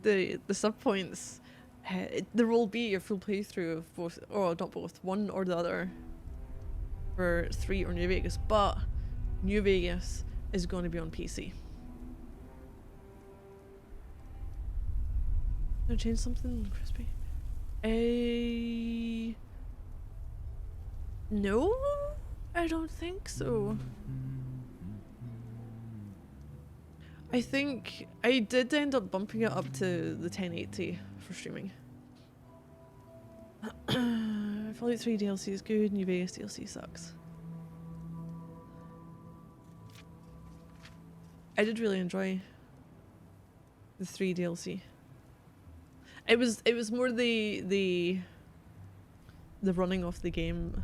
the sub points, there will be a full playthrough of both, or not both, one or the other, for 3 or New Vegas, but New Vegas is going to be on PC. Gonna change something, Crispy? No, I don't think so. I think I did end up bumping it up to the 1080 for streaming. Fallout 3 DLC is good, New Vegas DLC sucks. I did really enjoy the 3 DLC. It was more the running of the game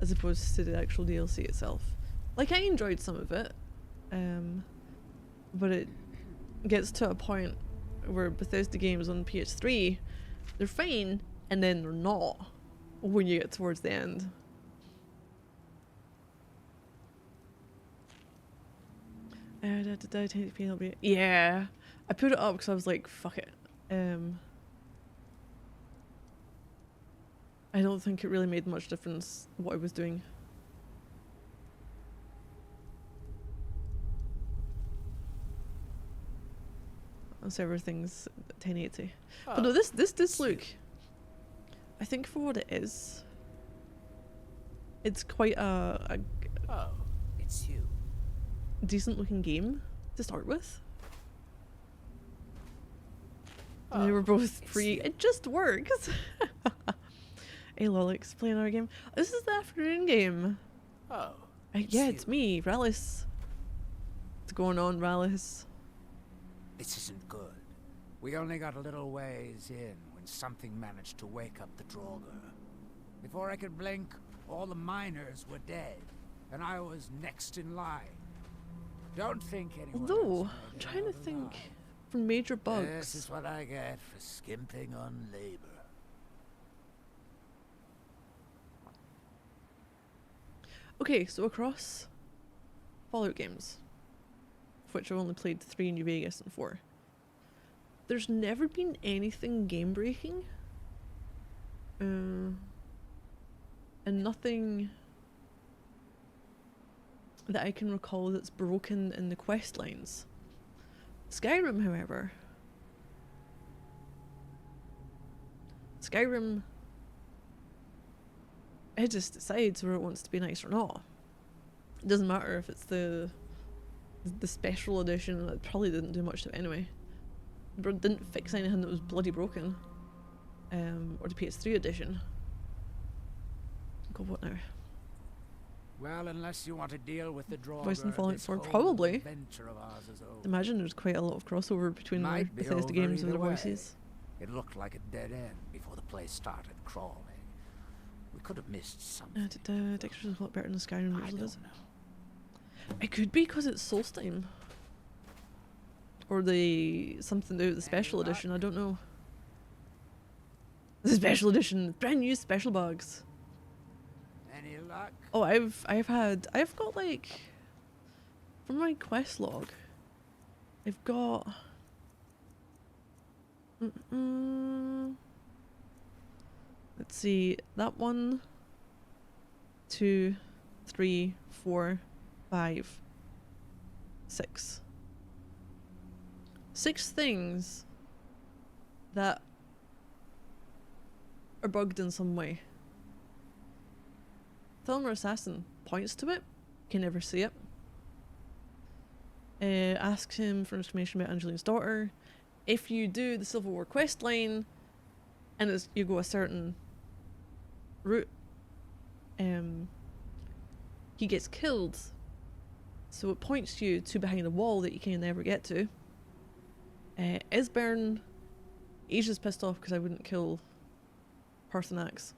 as opposed to the actual DLC itself. Like, I enjoyed some of it, but it gets to a point where Bethesda games on PS3, they're fine, and then they're not when you get towards the end. Yeah, I put it up because I was like, fuck it. I don't think it really made much difference what I was doing. so everything's 1080. Oh, But no, this does it's you. look. I think for what it is, it's quite a Oh, it's you. decent looking game to start with. And Oh, they were both it's free. you. It just works. Hey Lolix, playing our game. This is the afternoon game. Oh, Yeah, it's me, Rallis. What's going on, Rallis? this isn't good. We only got a little ways in when something managed to wake up the Draugr. Before I could blink, all the miners were dead, and I was next in line. Don't think anyone Although, else I'm made it trying to out think alive. for major This bugs. is what I get for skimping on labor. Okay, so across Fallout games, of which I've only played 3 in New Vegas and 4, there's never been anything game breaking. And nothing that I can recall that's broken in the quest lines. Skyrim, however. Skyrim, it just decides whether it wants to be nice or not. It doesn't matter if it's the special edition. It probably didn't do much to it anyway. It didn't fix anything that was bloody broken. Or the PS3 edition. God, what now? Well, unless you want to deal with the Draugr, Voice in Fallout this 4, whole probably. adventure of ours is over. Imagine there's quite a lot of crossover between the Might be Bethesda over games and either their way. voices. It looked like a dead end before the place started crawling. We could have missed something. Dexter's a lot better than Skyrim I usually don't is. know. It could be because it's Solstheim. Or the something to do with the special luck? edition, I don't know. The special edition, brand new special bugs. Any luck? Oh, I've got like, from my quest log, I've got, let's see, that 1, 2, 3, 4, 5, 6. 6 things that are bugged in some way. Thelmer Assassin points to it, can never see it. Asks him for information about Angeline's daughter. If you do the Civil War quest line, and you go a certain route, he gets killed. So it points you to behind a wall that you can never get to. Esbern, he's just pissed off because I wouldn't kill Parthenax.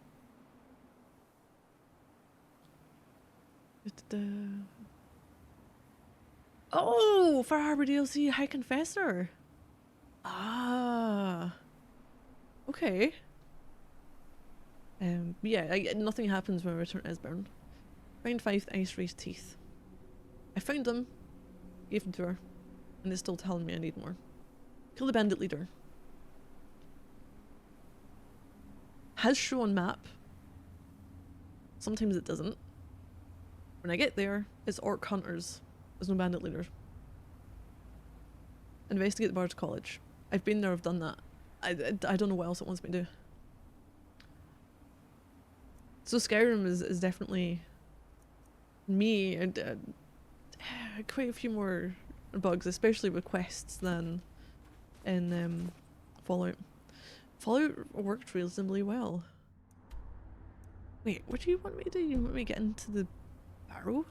Oh, Far Harbor DLC High Confessor. Ah. Okay. Yeah, nothing happens when I return to Esbern. Find 5 Ice Race teeth. I found them, gave them to her, and it's still telling me I need more. Kill the bandit leader. Has show on map. Sometimes it doesn't. When I get there, it's orc hunters. There's no bandit leader. Investigate the Bard's College. I've been there, I've done that. I don't know what else it wants me to do. So Skyrim is definitely me, and quite a few more bugs, especially with quests, than in Fallout. Fallout worked reasonably well. Wait, what do you want me to do? You want me to get into the barrow?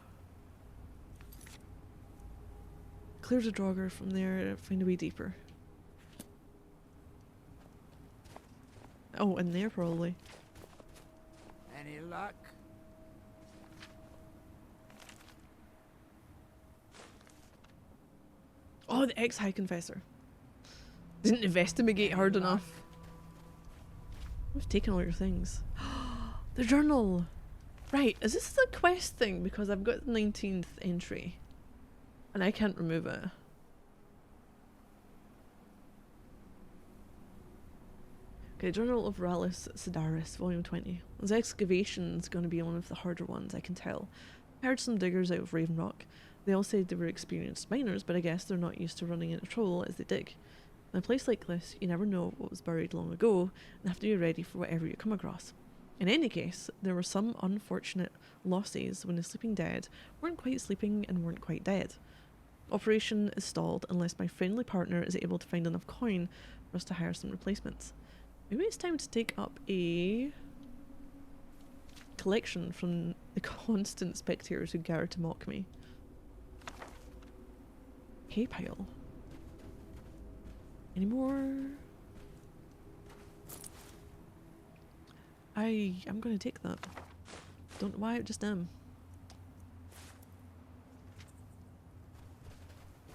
Clear the Draugr from there, find a way deeper. Oh, in there probably. Any luck? Oh, the ex-High Confessor. Didn't investigate hard Any luck? enough. I've taken all your things. The journal! Right, is this the quest thing? Because I've got the 19th entry. And I can't remove it. Okay, Journal of Rallis Sidaris, Volume 20. This excavation's going to be one of the harder ones, I can tell. I heard some diggers out of Raven Rock. They all said they were experienced miners, but I guess they're not used to running into trouble as they dig. In a place like this, you never know what was buried long ago and have to be ready for whatever you come across. In any case, there were some unfortunate losses when the sleeping dead weren't quite sleeping and weren't quite dead. Operation is stalled unless my friendly partner is able to find enough coin for us to hire some replacements. Maybe it's time to take up a collection from the constant spectators who gather to mock me. Hay pile. Any more? I'm gonna take that. Don't know why, I just am.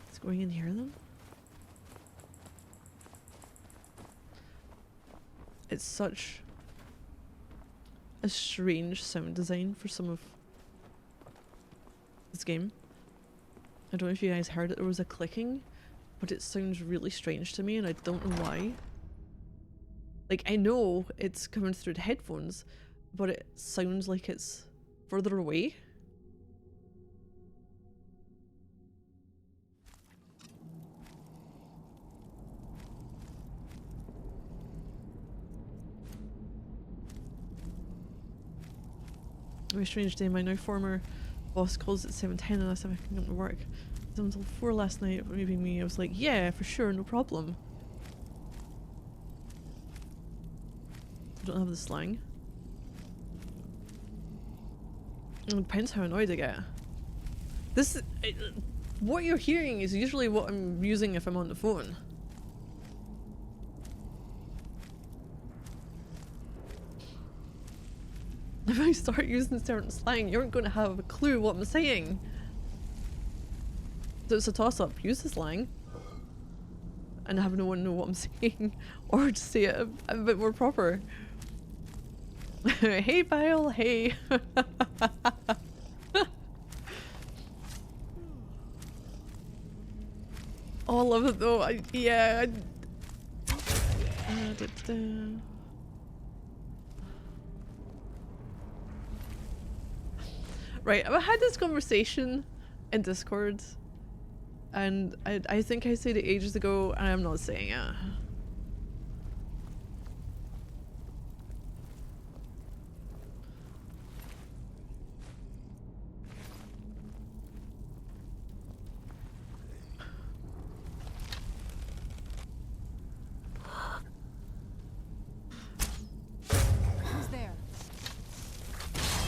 It's going in here then? It's such a strange sound design for some of this game. I don't know if you guys heard it, there was a clicking, but it sounds really strange to me and I don't know why. Like, I know it's coming through the headphones, but it sounds like it's further away. Very strange day. My now former boss calls at 7:10 and asked if I can come to work. It was until 4 last night, leaving me. I was like, yeah, for sure, no problem. I don't have the slang. It depends how annoyed I get. This, what you're hearing is usually what I'm using if I'm on the phone. If I start using certain slang, you aren't going to have a clue what I'm saying. So it's a toss-up. Use the slang and have no one know what I'm saying, or just say it a bit more proper. Hey pile, hey. Oh, I love it though. Yeah. Right, I've had this conversation in Discord, and I think I said it ages ago, and I'm not saying it.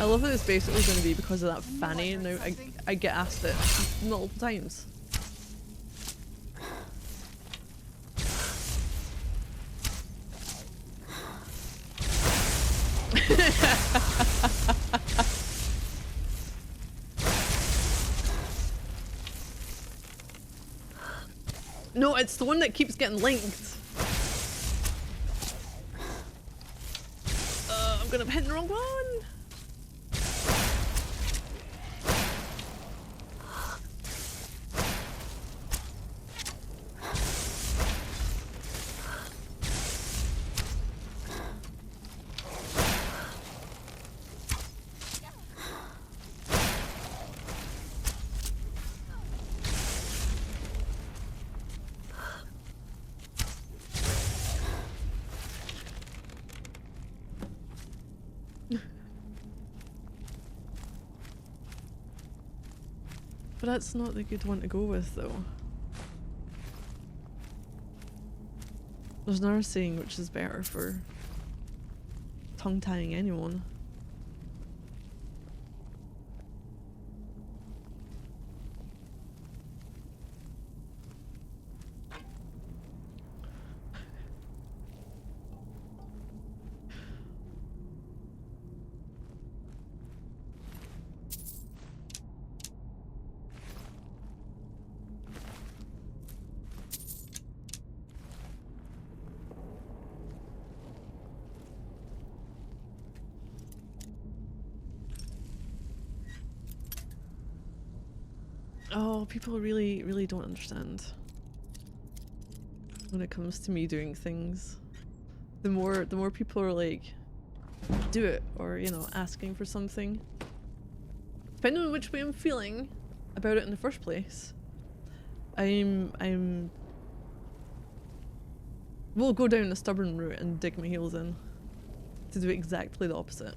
I love that it's basically going to be because of that fanny. Now I get asked it multiple times. No, it's the one that keeps getting linked. I'm gonna hit the wrong one. But that's not the good one to go with, though. There's another saying which is better for tongue-tying anyone. Oh, people really, really don't understand when it comes to me doing things. The more people are like, do it, or, you know, asking for something. Depending on which way I'm feeling about it in the first place, I'm We'll go down the stubborn route and dig my heels in to do exactly the opposite.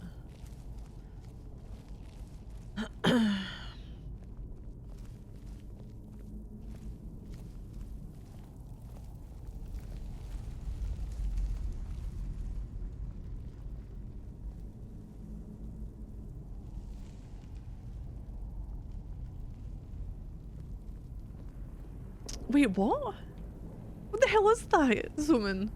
Wait, what? What the hell is that, Zooming?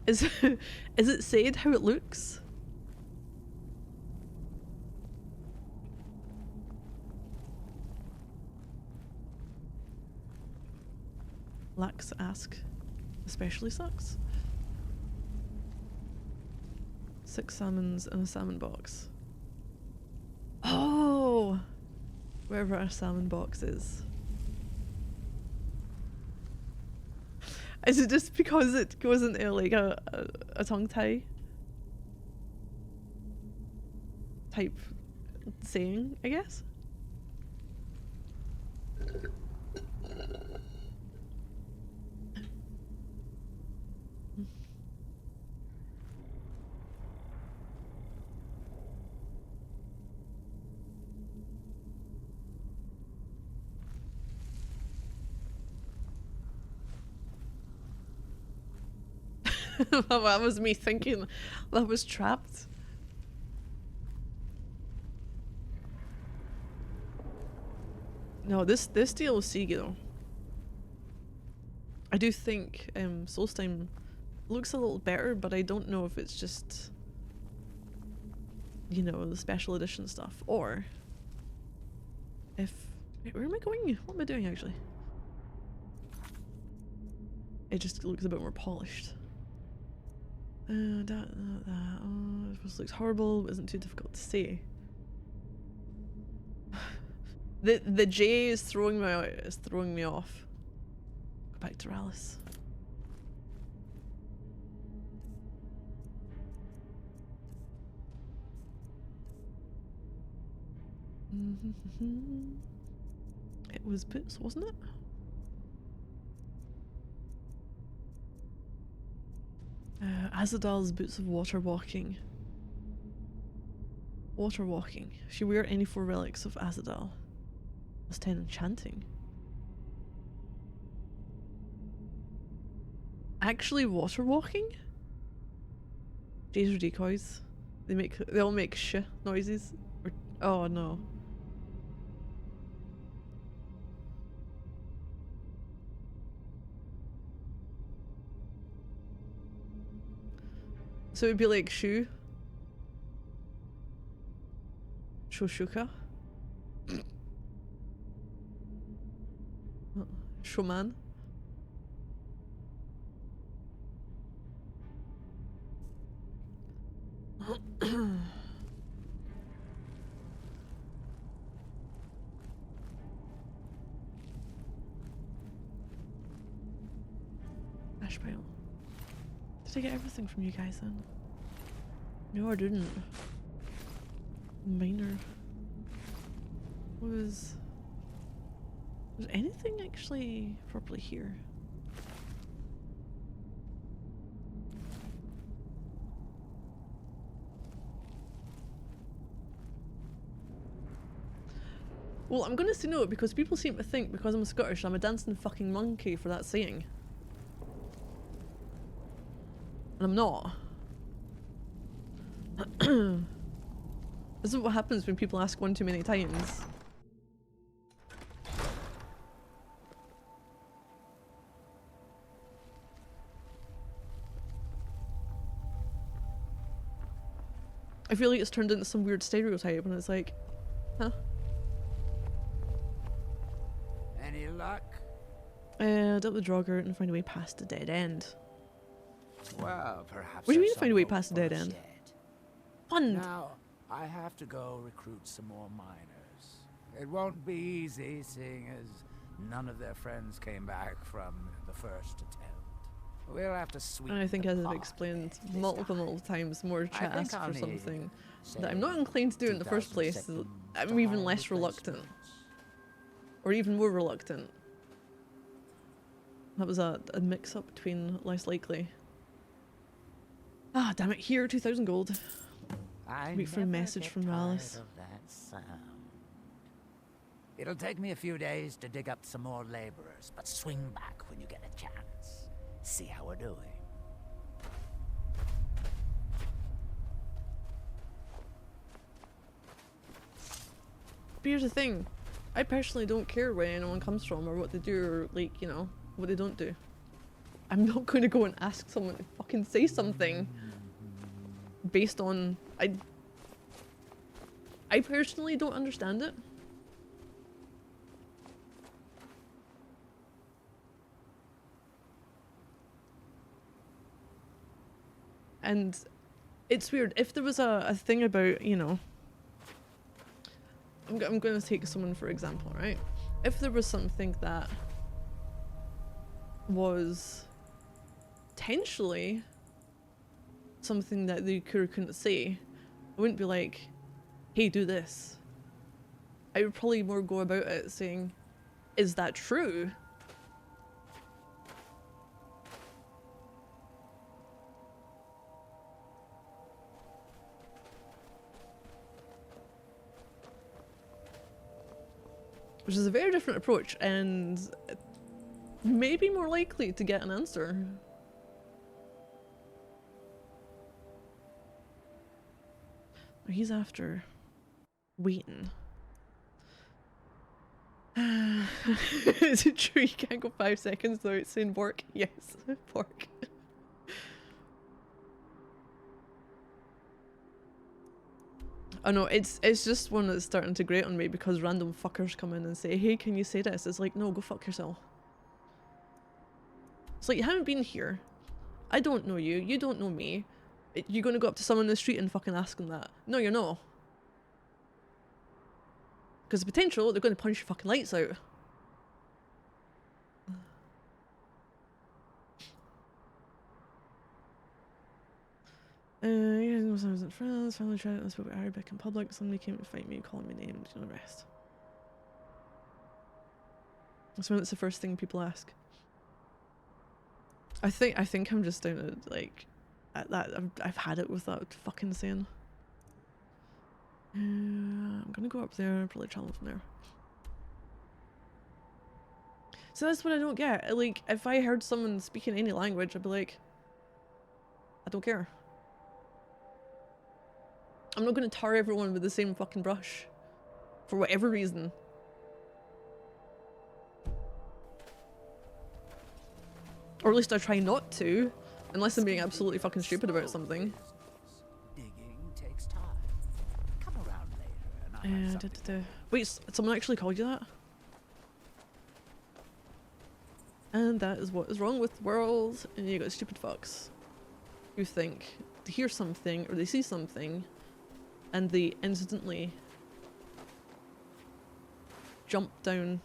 Is it said how it looks? Lax ask especially sucks. 6 salmons in a salmon box. Oh! Wherever our salmon box is. Is it just because it goes into like a tongue tie type saying, I guess? Well, that was me thinking that was trapped. No, this DLC though, I do think Solstheim looks a little better, but I don't know if it's just, you know, the special edition stuff, or if... Wait, where am I going? What am I doing actually? It just looks a bit more polished. Oh, this looks horrible, but isn't too difficult to say. The J is throwing me off. Go back to Rallis. It was Boots, wasn't it? Azadal's Boots of Water Walking. Water Walking. If you wear any 4 relics of Azadal. Plus 10 enchanting. Actually water walking? Jays are decoys. They all make sh noises. Or, oh no. So it'd be like Shu. Shoshuka. Shoman. Ash pile. Did I get everything from you guys then? No, I didn't. Minor. Was anything actually properly here? Well, I'm gonna say no because people seem to think because I'm Scottish I'm a dancing fucking monkey for that saying. And I'm not. This is what happens when people ask one too many times. I feel like it's turned into some weird stereotype and it's like, huh? Any luck? Dealt with the Draugr and find a way past the dead end. Well, perhaps. What do you mean find a way past the dead end? Fun. Now, I have to go recruit some more miners. It won't be easy, seeing as none of their friends came back from the first attempt. We'll have to sweep. And I think as I've explained multiple times, more chat asks for something that I'm not inclined to do in the first place, I'm even less reluctant. Or even more reluctant. That was a mix-up between less likely. Ah, damn it, here, 2,000 gold. Wait for a message from Alice. It'll take me a few days to dig up some more laborers, but swing back when you get a chance. See how we're doing. But here's the thing. I personally don't care where anyone comes from or what they do or, like, you know, what they don't do. I'm not going to go and ask someone to fucking say something based on... I personally don't understand it. And it's weird. If there was a thing about, you know... I'm going to take someone for example, right? If there was something that was potentially something that the Kuru couldn't say, I wouldn't be like, hey, do this. I would probably more go about it saying, is that true? Which is a very different approach and maybe more likely to get an answer. He's after waiting. Is it true you can't go 5 seconds without saying pork? Yes, pork. Oh no, it's just one that's starting to grate on me because random fuckers come in and say, hey, can you say this? It's like, no, go fuck yourself. It's like, you haven't been here. I don't know you. You don't know me. You're gonna go up to someone in the street and fucking ask them that. No, you're not. Because the potential, they're gonna punch your fucking lights out. Yeah, I was in France, finally tried it, I spoke with Arabic in public, somebody came to fight me, calling me names, you know the rest. So it's the first thing people ask. I think I'm just down to, like, at that, I've had it with that fucking saying. I'm gonna go up there, probably travel from there. So that's what I don't get. Like, if I heard someone speaking any language, I'd be like, I don't care. I'm not gonna tar everyone with the same fucking brush. For whatever reason. Or at least I try not to. Unless I'm being absolutely fucking stupid about something. Digging takes time. Come around later and I'll have something. Wait, someone actually called you that? And that is what is wrong with the world. And you got stupid fucks who think they hear something or they see something and they instantly jump down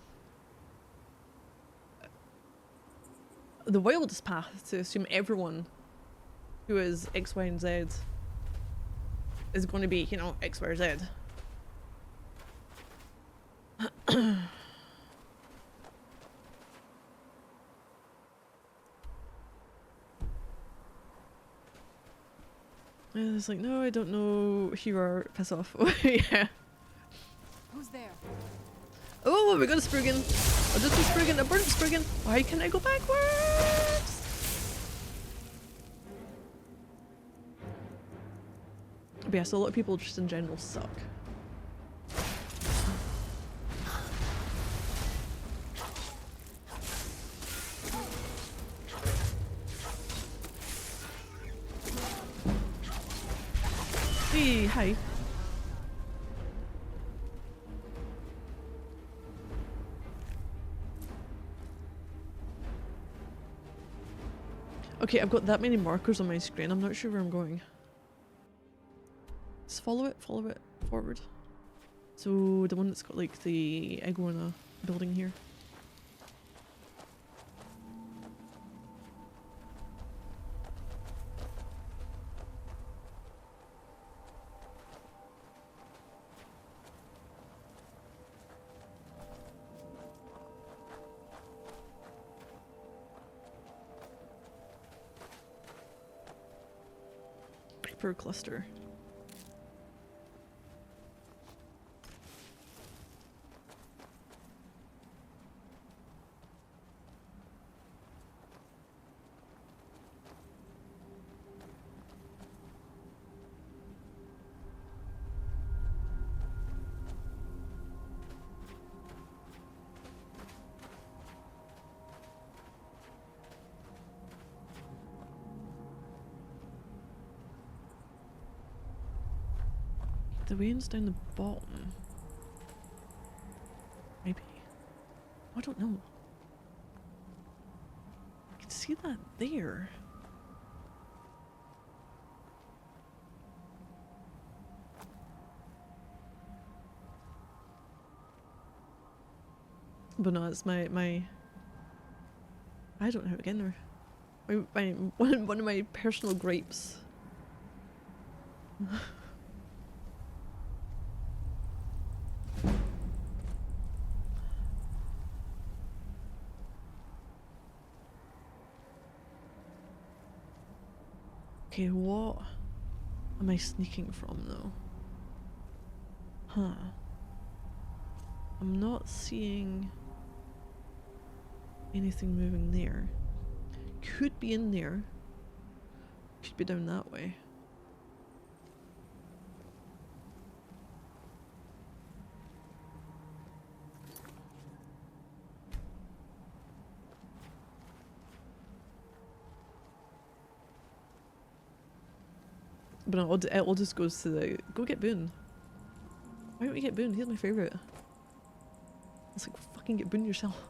the wildest path to assume everyone who is X, Y, and Z is going to be, you know, X, Y, or Z. And it's like, no, I don't know who you are. Piss off. Yeah. Who's there? Oh, we got a Spruggan. I just a Spruggan, a burnt Spruggan. Why can I go backwards? But yeah, so a lot of people just in general suck. Hey, hi. Okay, I've got that many markers on my screen, I'm not sure where I'm going. Just follow it forward. So the one that's got like the iguana building here. creeper cluster. The way's down the bottom. Maybe. I don't know. I can see that there. But no, it's my I don't know how to get in there. One of my personal gripes. Okay, what am I sneaking from though? Huh. I'm not seeing anything moving there. Could be in there. Could be down that way. But no, it all just goes to the go get Boone. Why don't we get Boone? He's my favourite. It's like fucking get Boone yourself.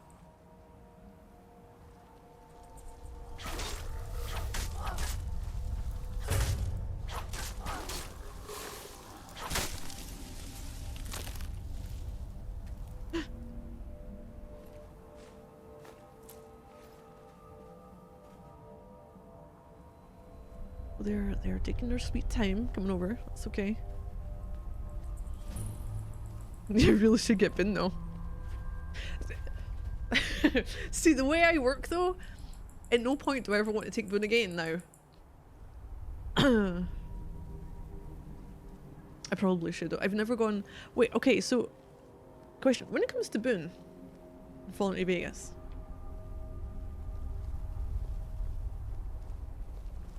They're taking their sweet time coming over. That's okay. You really should get Bin though. See, the way I work though, at no point do I ever want to take Boone again now. I probably should though. I've never gone... Wait, okay, so... Question. When it comes to Boone, Fallen to Vegas,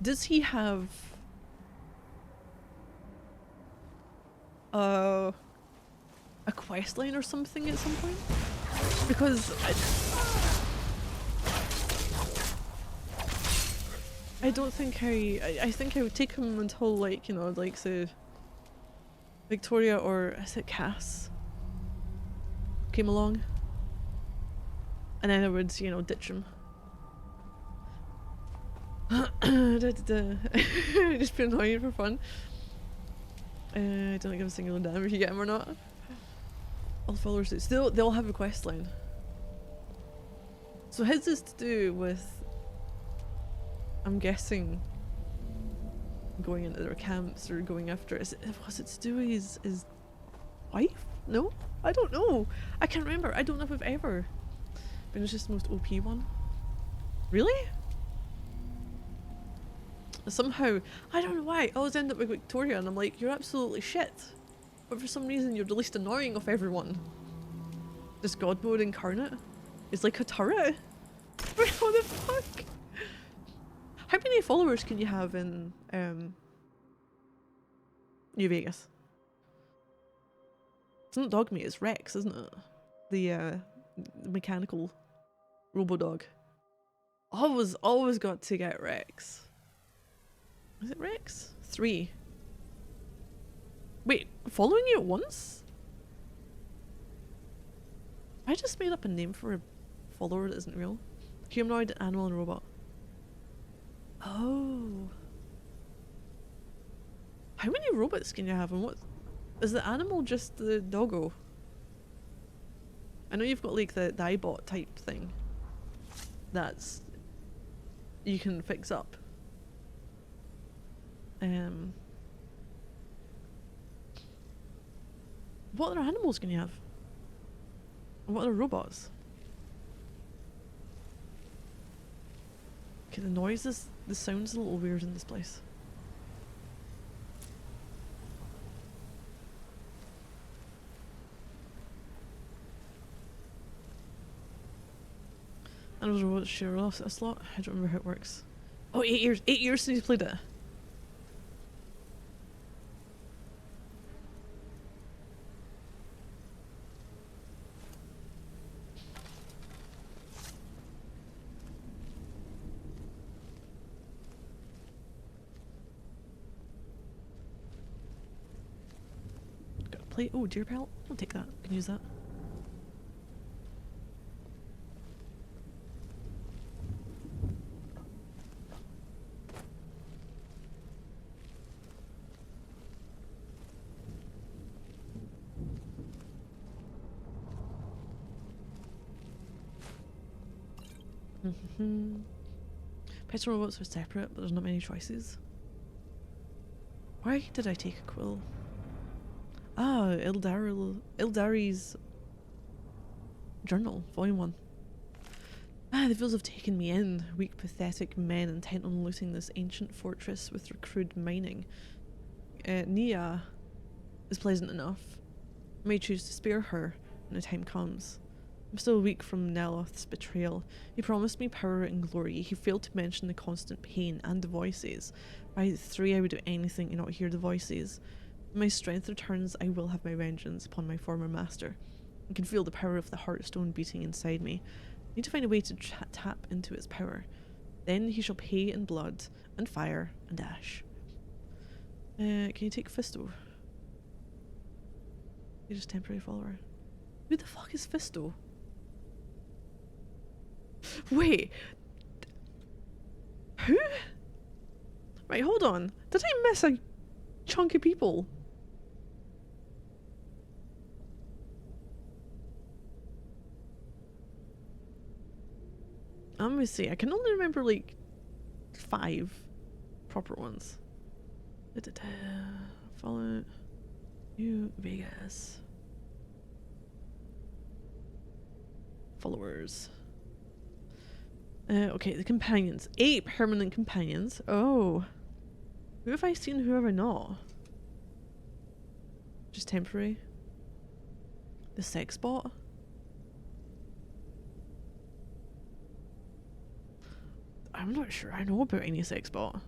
does he have... a quest line or something at some point? Because I don't think I think I would take him until, like, you know, like say Victoria or is it Cass came along, and then I would, you know, ditch him. Just be annoying for fun. Don't give a single damn if you get him or not. All followers do. Still, they'll have a quest line. So his is to do with, I'm guessing, going into their camps or going after. Was it to do with his wife? No, I don't know. I can't remember. I don't know if I've ever. But it's just the most OP one. Really? Somehow, I don't know why, I always end up with Victoria and I'm like, you're absolutely shit. But for some reason you're the least annoying of everyone. This god mode incarnate is like a turret. What the fuck? How many followers can you have in New Vegas? It's not Dogmeat, it's Rex, isn't it? The mechanical robo-dog. Always got to get Rex. Is it Rex? 3. Wait, following you at once? I just made up a name for a follower that isn't real. Humanoid, animal, and robot. Oh. How many robots can you have, and what? Is the animal just the doggo? I know you've got like the iBot type thing. That's... you can fix up. What other animals can you have? What other robots? Okay, the noises, the sound's a little weird in this place. don't know what share off a slot. I don't remember how it works. Oh, 8 years. 8 years since you played it. Got a plate. Oh, deer pelt. I'll take that. Can use that. Pets and robots are separate, but there's not many choices. Why did I take a quill? Ah, Ildari's journal, volume 1. Ah, the fools have taken me in. Weak, pathetic men intent on looting this ancient fortress with crude mining. Nia is pleasant enough. I may choose to spare her when the time comes. I'm still weak from Neloth's betrayal. He promised me power and glory. He failed to mention the constant pain and the voices. By 3 I would do anything to not hear the voices. When my strength returns, I will have my vengeance upon my former master. I can feel the power of the Heartstone beating inside me. I need to find a way to tap into its power. Then he shall pay in blood, and fire, and ash. Can you take Fisto? You're just temporary follower. Who the fuck is Fisto? Wait. Who? Right, hold on. Did I miss a chunk of people? Let me see. I can only remember like 5 proper ones. Follow New Vegas. Followers. Okay, the companions. 8 permanent companions. Oh. Who have I seen, who have I not? Just temporary. The sex bot. I'm not sure I know about any sex bot.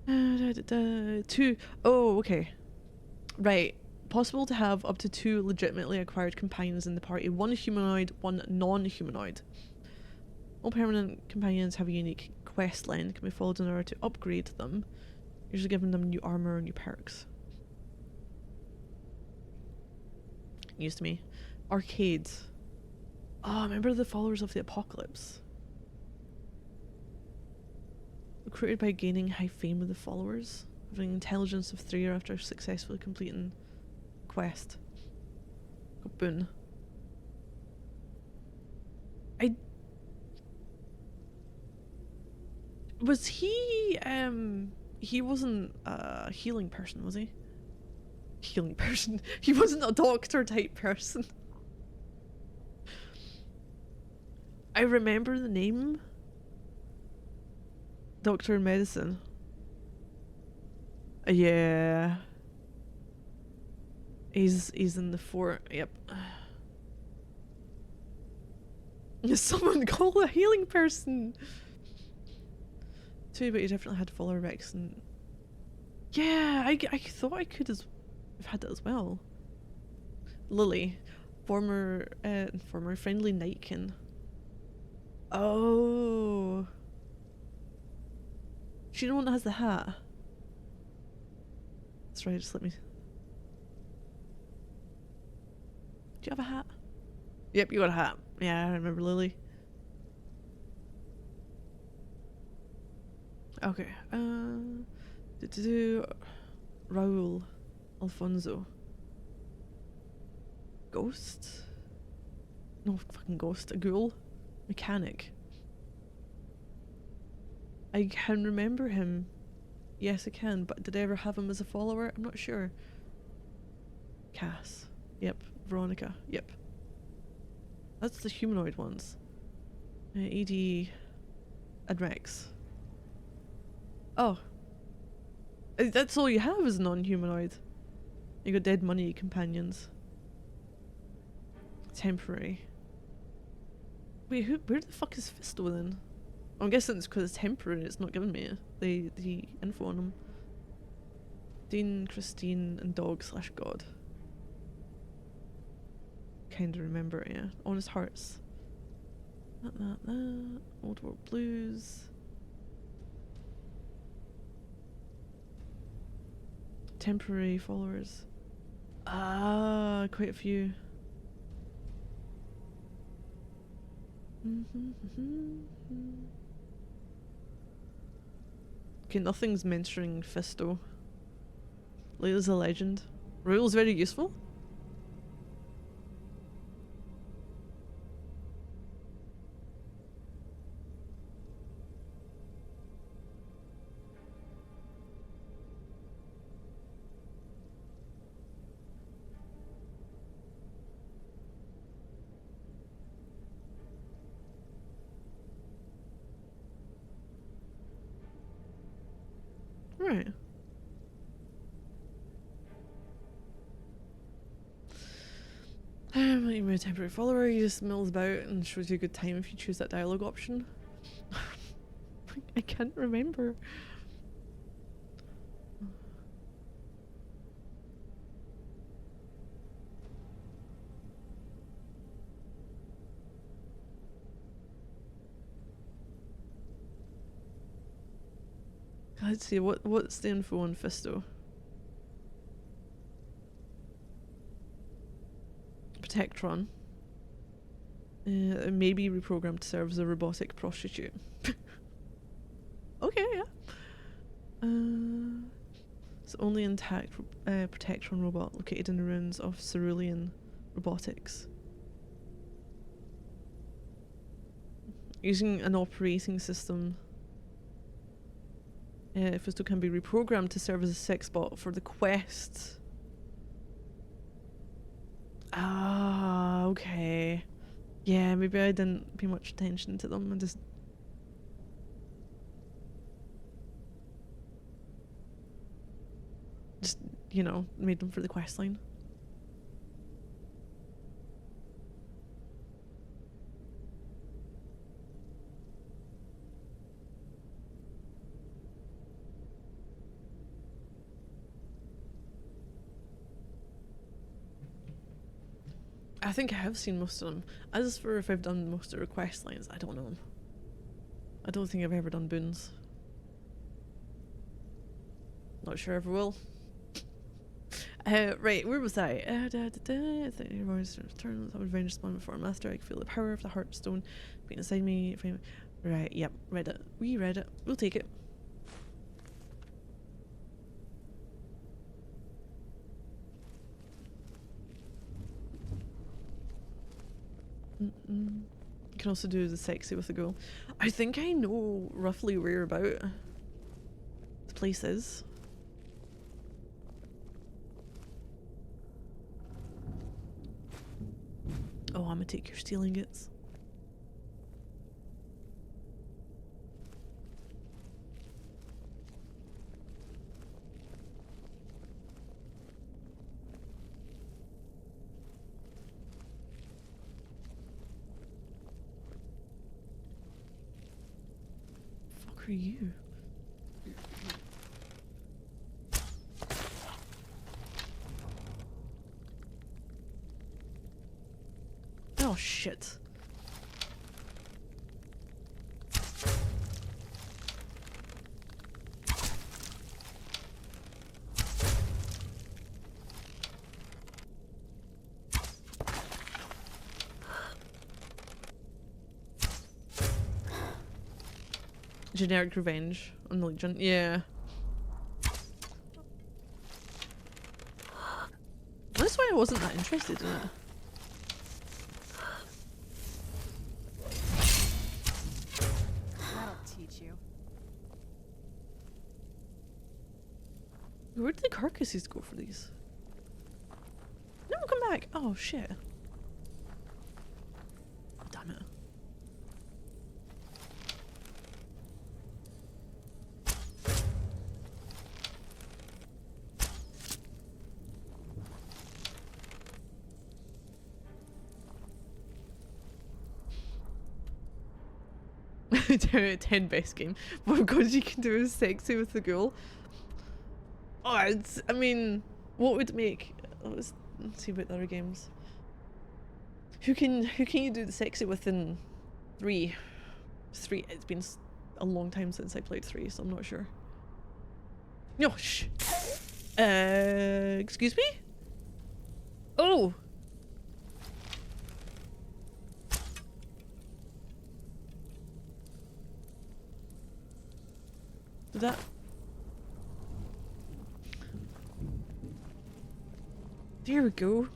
Two. Oh, okay. Right. Possible to have up to 2 legitimately acquired companions in the party. 1 humanoid, 1 non-humanoid. All permanent companions have a unique quest line that can be followed in order to upgrade them, usually giving them new armor or new perks. News to me. Arcades. Oh, remember the followers of the apocalypse? Recruited by gaining high fame with the followers, having intelligence of 3 after successfully completing quest. Boon. Was he wasn't a healing person, was he? Healing person. He wasn't a doctor type person. I remember the name. Doctor in medicine. Yeah. He's in the fort. Yep. Someone call a healing person. Too, but you definitely had to follow Rex and yeah, I thought I could have had that as well. Lily, former friendly Nightkin. Oh, she the one that has the hat. That's right. Just let me. Do you have a hat? Yep, you got a hat. Yeah, I remember Lily. Okay. Raul, Alfonso. Ghost? No fucking ghost. A ghoul. Mechanic. I can remember him. Yes, I can, but did I ever have him as a follower? I'm not sure. Cass. Yep. Veronica. Yep. That's the humanoid ones. ED and Rex. Oh. That's all you have is non-humanoid. You got dead money companions. Temporary. Wait, where the fuck is Fisto then? I'm guessing it's because it's temporary, it's not giving me the info on him. Dean, Christine, and dog/god. Kinda remember it, yeah. Honest Hearts. That. Old World Blues. Temporary followers. Ah, quite a few. Okay, nothing's mentioning Fisto. Layla's a legend. Royal's very useful. Right. You're a temporary follower, he just mills about and shows you a good time if you choose that dialogue option. I can't remember. Let's see, what's the info on Fisto? Protectron. It may be reprogrammed to serve as a robotic prostitute. Okay, yeah. It's the only intact Protectron robot located in the ruins of Cerulean Robotics. Using an operating system, Fisto can be reprogrammed to serve as a sex bot for the quest. Ah, okay. Yeah, maybe I didn't pay much attention to them. I just you know, made them for the quest line. I think I have seen most of them. As for if I've done most of the request lines, I don't know. I don't think I've ever done boons. Not sure I ever will. Right, where was I? Return of revenge spawn before master. I can feel the power of the Heartstone being inside me. Right, yep, read it. We read it. We'll take it. You can also do the sexy with a girl. I think I know roughly where about the place is. Oh, I'm gonna take your stealing gits. Fuck are you? Oh shit. Generic revenge on the Legion. Yeah. That's why I wasn't that interested in it. That'll teach you. Where did the carcasses go for these? No, come back. Oh shit. Damn it. 10 best game. What god you can do is sexy with the ghoul. Oh, it's, I mean, what would make? Let's see about the other games. Who can you do the sexy with in 3? 3. It's been a long time since I played 3, so I'm not sure. No, shh. Excuse me? Oh. Did that? There we go.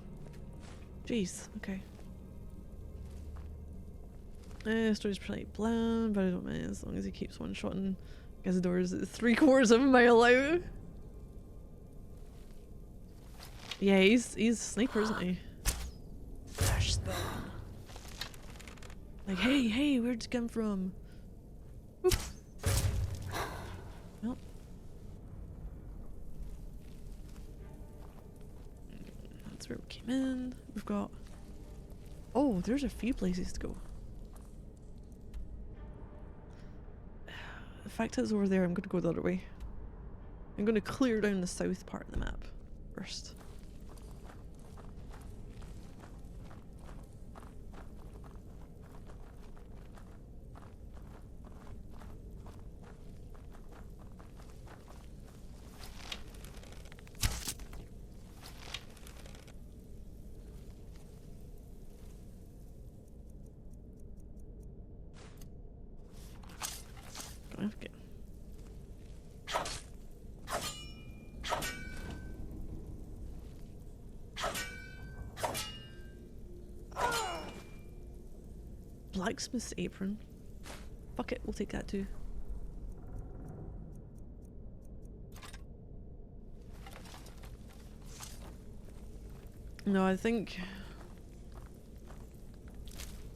Jeez, okay. Story's pretty bland, but I don't mind as long as he keeps one-shotting Gazador's 3/4 of a mile out. Yeah, he's a sniper, isn't he? Flash them. Like, hey, where'd you come from? Oop. Well. That's where we came in. We've got... Oh, there's a few places to go. The fact that it's over there, I'm going to go the other way. I'm going to clear down the south part of the map first. Okay. Blacksmith's apron. Fuck it, we'll take that too. No, I think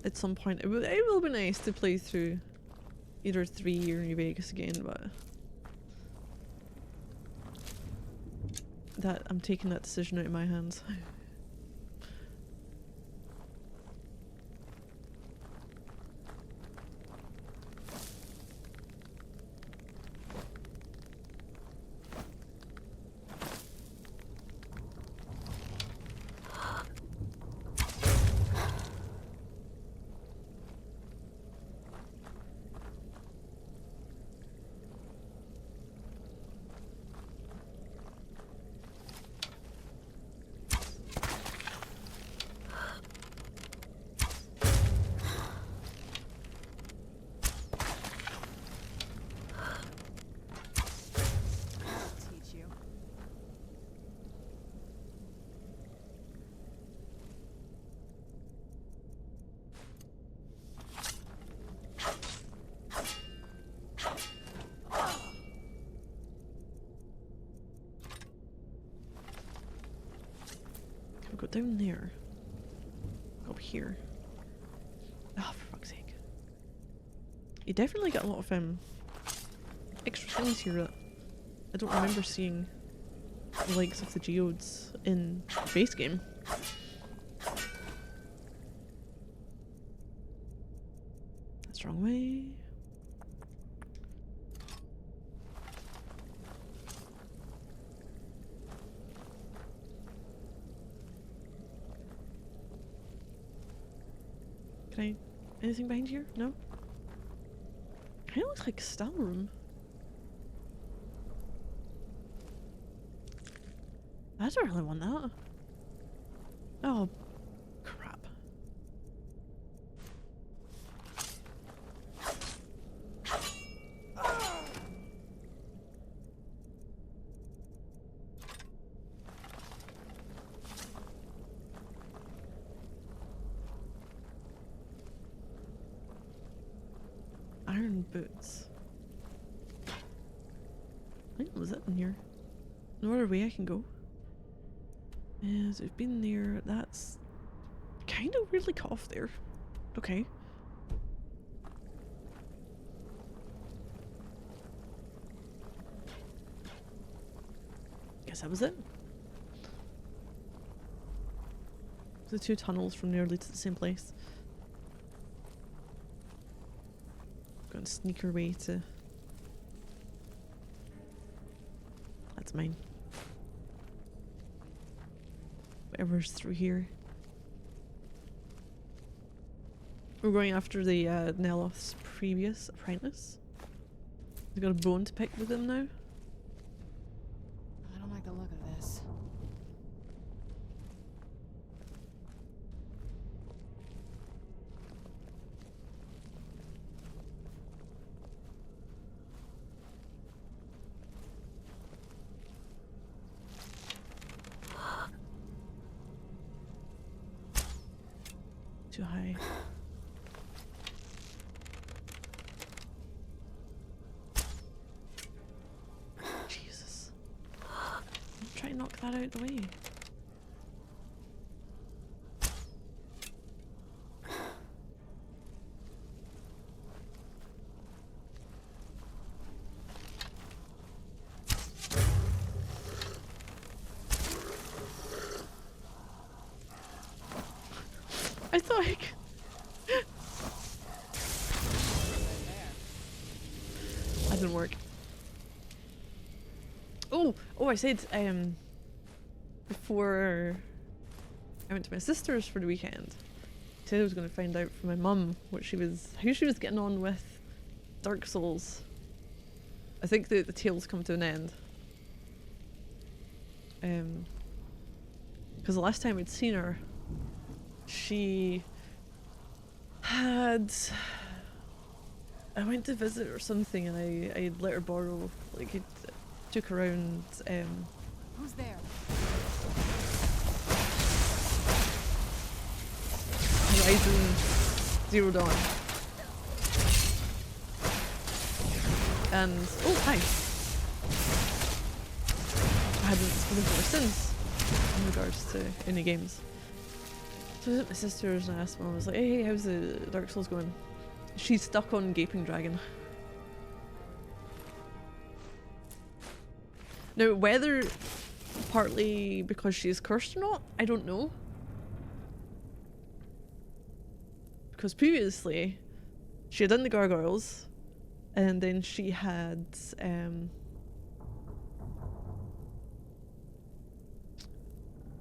at some point it will be nice to play through either 3 or New Vegas again, but that I'm taking that decision out of my hands. Teach you. Can we go down there? Go here. Oh, for fuck's sake. You definitely got a lot of extra things here that I don't remember seeing the likes of the geodes in the base game. That's the wrong way. Can I... anything behind here? No? Kinda looks like a stall room. I don't really want that. Oh, crap. Iron boots. I think that was it in here. No other way I can go. Yes, we've been there. That's kind of weirdly cut off there. Okay. Guess that was it. The 2 tunnels from there lead to the same place. Gonna sneak her way to. That's mine. Whatever's through here. We're going after the Neloth's previous apprentice. We've got a bone to pick with him now. I don't like the look of this. Too high. Jesus. Try and knock that out of the way. I thought I could. That didn't work. Oh, I said before I went to my sister's for the weekend, I said I was going to find out from my mum how she was getting on with Dark Souls. I think the tale's come to an end. Because the last time I'd seen her, she had. I went to visit or something, and I let her borrow, like, it took around. Who's there? Horizon Zero Dawn. And oh, hi. I hadn't spoken to her since in regards to any games. So I was at my sister's and I asked Mom, I was like, hey, how's the Dark Souls going? She's stuck on Gaping Dragon. Now, whether partly because she's cursed or not, I don't know. Because previously, she had done the gargoyles, and then she had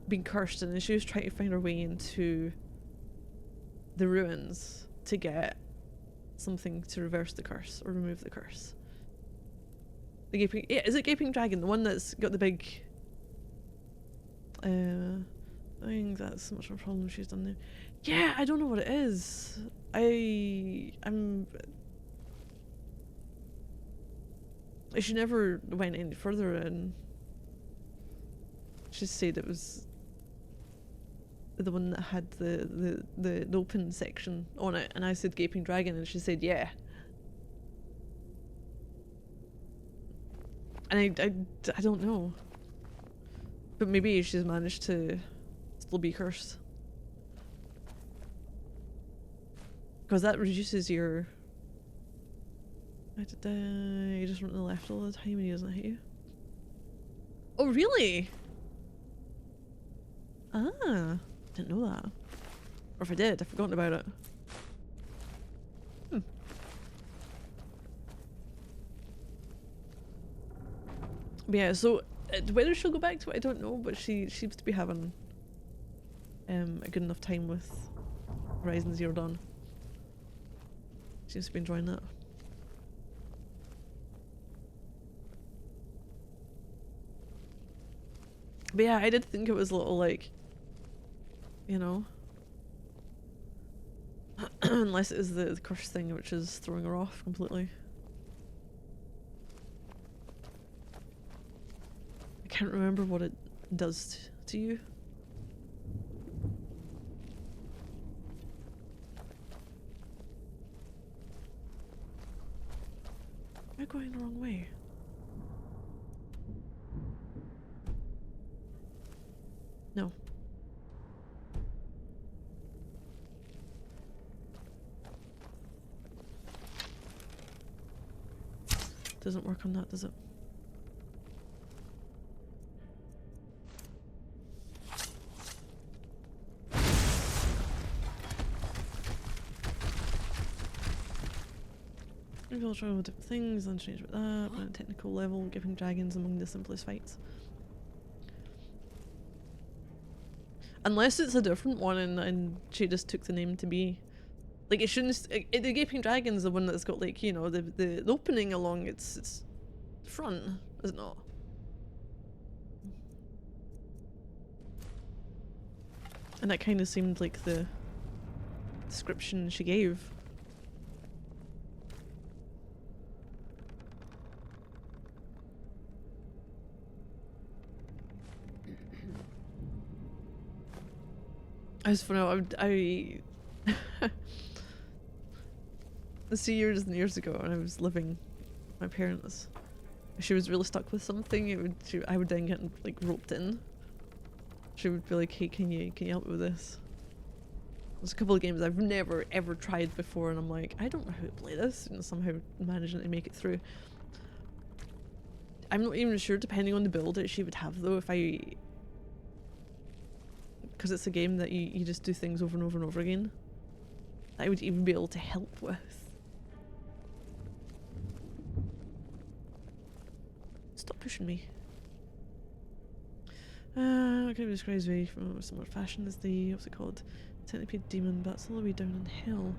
been cursed, and then she was trying to find her way into the ruins to get something to reverse the curse or remove the curse. The gaping, yeah, is it Gaping Dragon, the one that's got the big? I think that's so much of a problem she's done there. Yeah, I don't know what it is. I'm. She never went any further, and she said it was the one that had the open section on it, and I said Gaping Dragon, and she said yeah. And I don't know, but maybe she's managed to still be cursed, because that reduces your. You just run to the left all the time and he doesn't hit you. Oh really? Ah, didn't know that. Or if I did, I've forgotten about it. But yeah, so whether she'll go back to it, I don't know, but she seems to be having a good enough time with Horizon Zero Dawn. Seems to be enjoying that. But yeah, I did think it was a little, like, you know, unless it is the curse thing which is throwing her off completely. I can't remember what it does to you. Am I going the wrong way? No. Doesn't work on that, does it? Maybe I'll try all different things and change about that, but on a technical level, giving dragons among the simplest fights. Unless it's a different one and she just took the name to be. Like, it shouldn't. The Gaping Dragon's the one that's got, like, you know, the opening along its front, is it not? And that kind of seemed like the description she gave. I was funny. I see, years and years ago, when I was living with my parents, if she was really stuck with something, I would then get like roped in. She would be like, "Hey, can you help me with this?" There's a couple of games I've never ever tried before, and I'm like, I don't know how to play this, and somehow managing to make it through. I'm not even sure, depending on the build that she would have though, because it's a game that you just do things over and over and over again, that I would even be able to help with. Stop pushing me. Okay, describes me from a similar fashion as the, what's it called? Centipede demon, but it's all the way down in hell.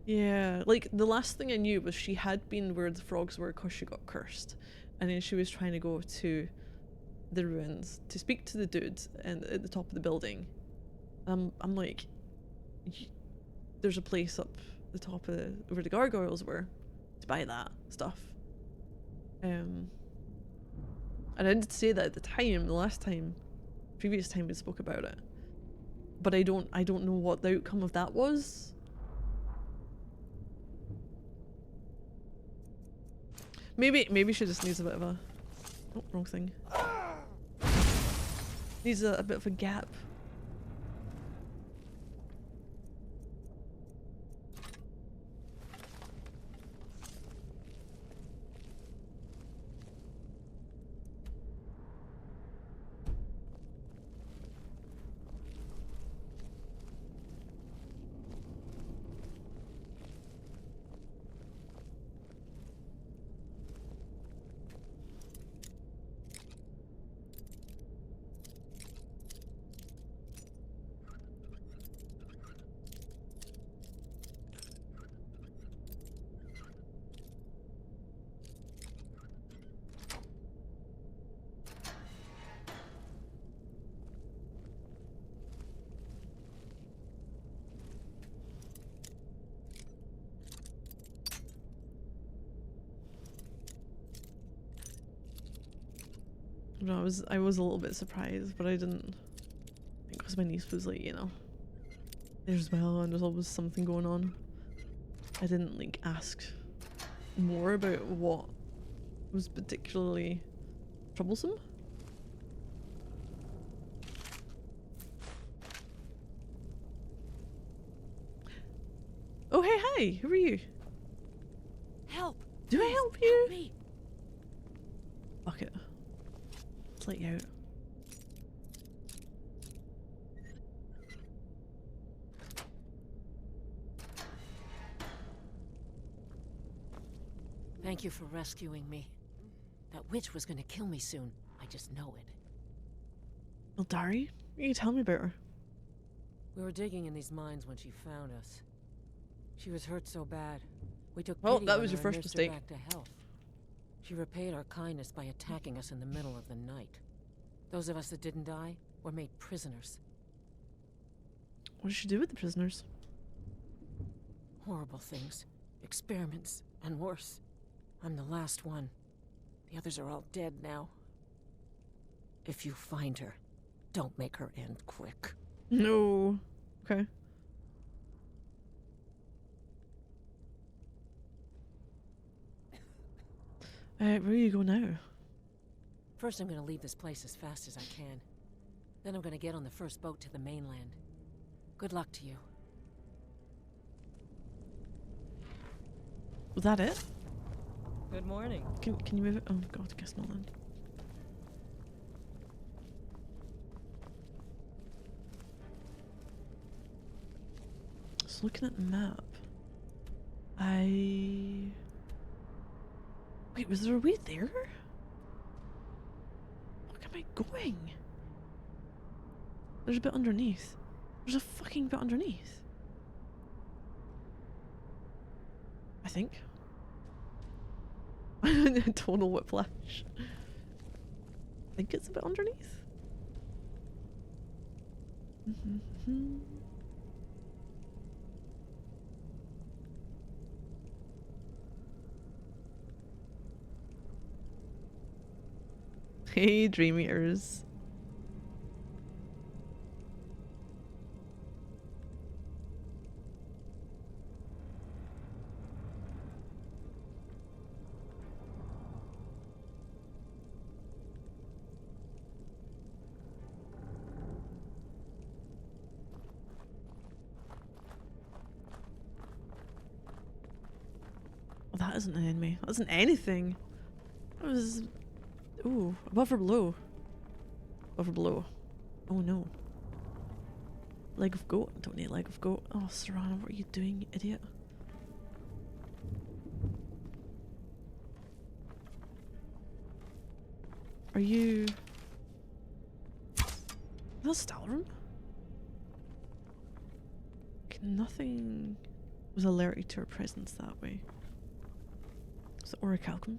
Yeah, like the last thing I knew was she had been where the frogs were because she got cursed. And then she was trying to go to the ruins to speak to the dude and at the top of the building. I'm like, there's a place up the top of where the gargoyles were to buy that stuff. And I did say that at the time, previous time we spoke about it. But I don't know what the outcome of that was. Maybe she just needs a bit of a, oh, wrong thing. Needs a bit of a gap. No, I was a little bit surprised, but I didn't. Because my niece was like, you know, there as well, and there's always something going on. I didn't like ask more about what was particularly troublesome. Oh, hey, hi! Who are you? Help! Do I Please, help you? Help me. Fuck it. Let's let you out. Thank you for rescuing me. That witch was gonna kill me soon. I just know it. Well, Dari, you tell me about her. We were digging in these mines when she found us. She was hurt so bad. We took Well, pity that on was her your and first nursed her mistake. back to health. She repaid our kindness by attacking us in the middle of the night. Those of us that didn't die were made prisoners. What did she do with the prisoners? Horrible things. Experiments, and worse. I'm the last one. The others are all dead now. If you find her, don't make her end quick. No. Okay. Where do you go now? First, I'm gonna leave this place as fast as I can. Then I'm gonna get on the first boat to the mainland. Good luck to you. Was that it? Good morning. Can you move it? Oh god, I guess not then. Just looking at the map. Wait, was there a way there? Where am I going? There's a bit underneath. There's a fucking bit underneath. I think. Total whiplash. I think it's a bit underneath. Hey, Dream Eaters. Oh, that isn't an enemy. That isn't anything. That was... Ooh, above or below? Above or below? Oh no. Leg of goat? I don't need a leg of goat. Oh, Serrano, what are you doing, you idiot? Are you... That's Stalrum? Nothing was alerted to her presence that way. Is it Orichalcum?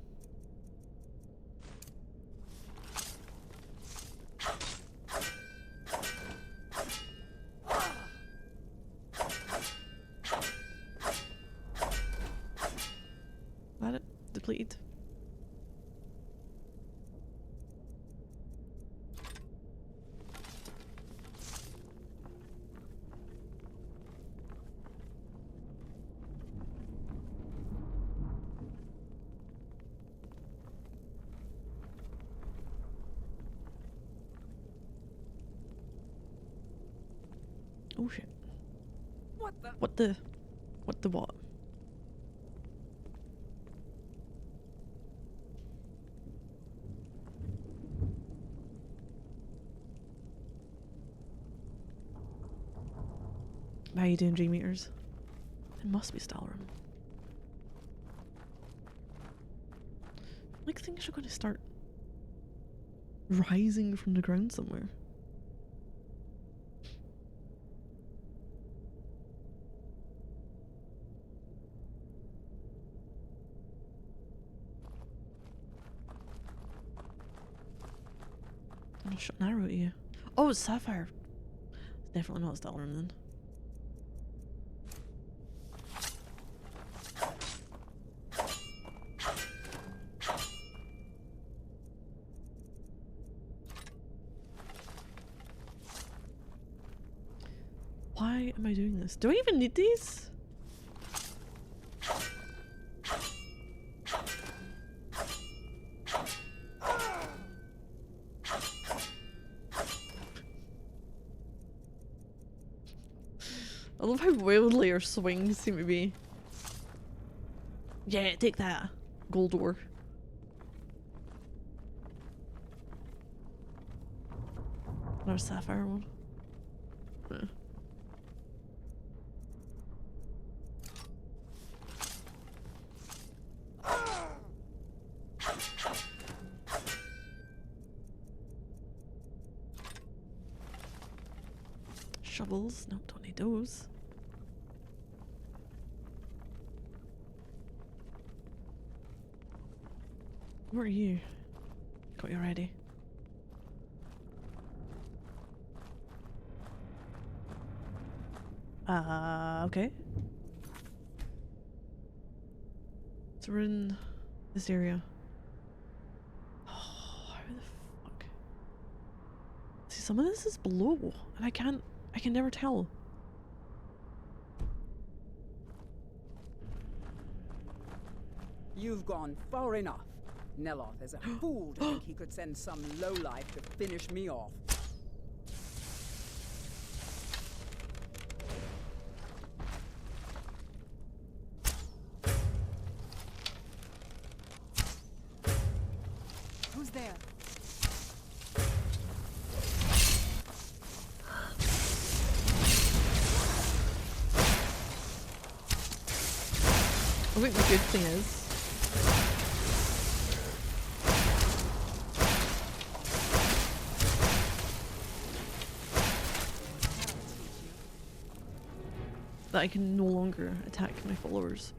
That it? Depleted? Oh shit. What the? What the? What the what? How you doing, Dream Eaters? It must be Stalrum. Like things are going to start rising from the ground somewhere. I'll shot an arrow at you. Oh, it's Sapphire. It's definitely not Stalrum then. Why am I doing this? Do I even need these? I love how wildly her swings seem to be. Yeah, take that. Gold ore. Another sapphire one. Yeah. Shovels. Nope, don't need those. Where are you? Got you ready. Okay. So we're in this area. Oh, how the fuck? See, some of this is below, and I can never tell. You've gone far enough. Neloth is a fool to think he could send some lowlife to finish me off. Who's there? I think the good thing is that I can no longer attack my followers.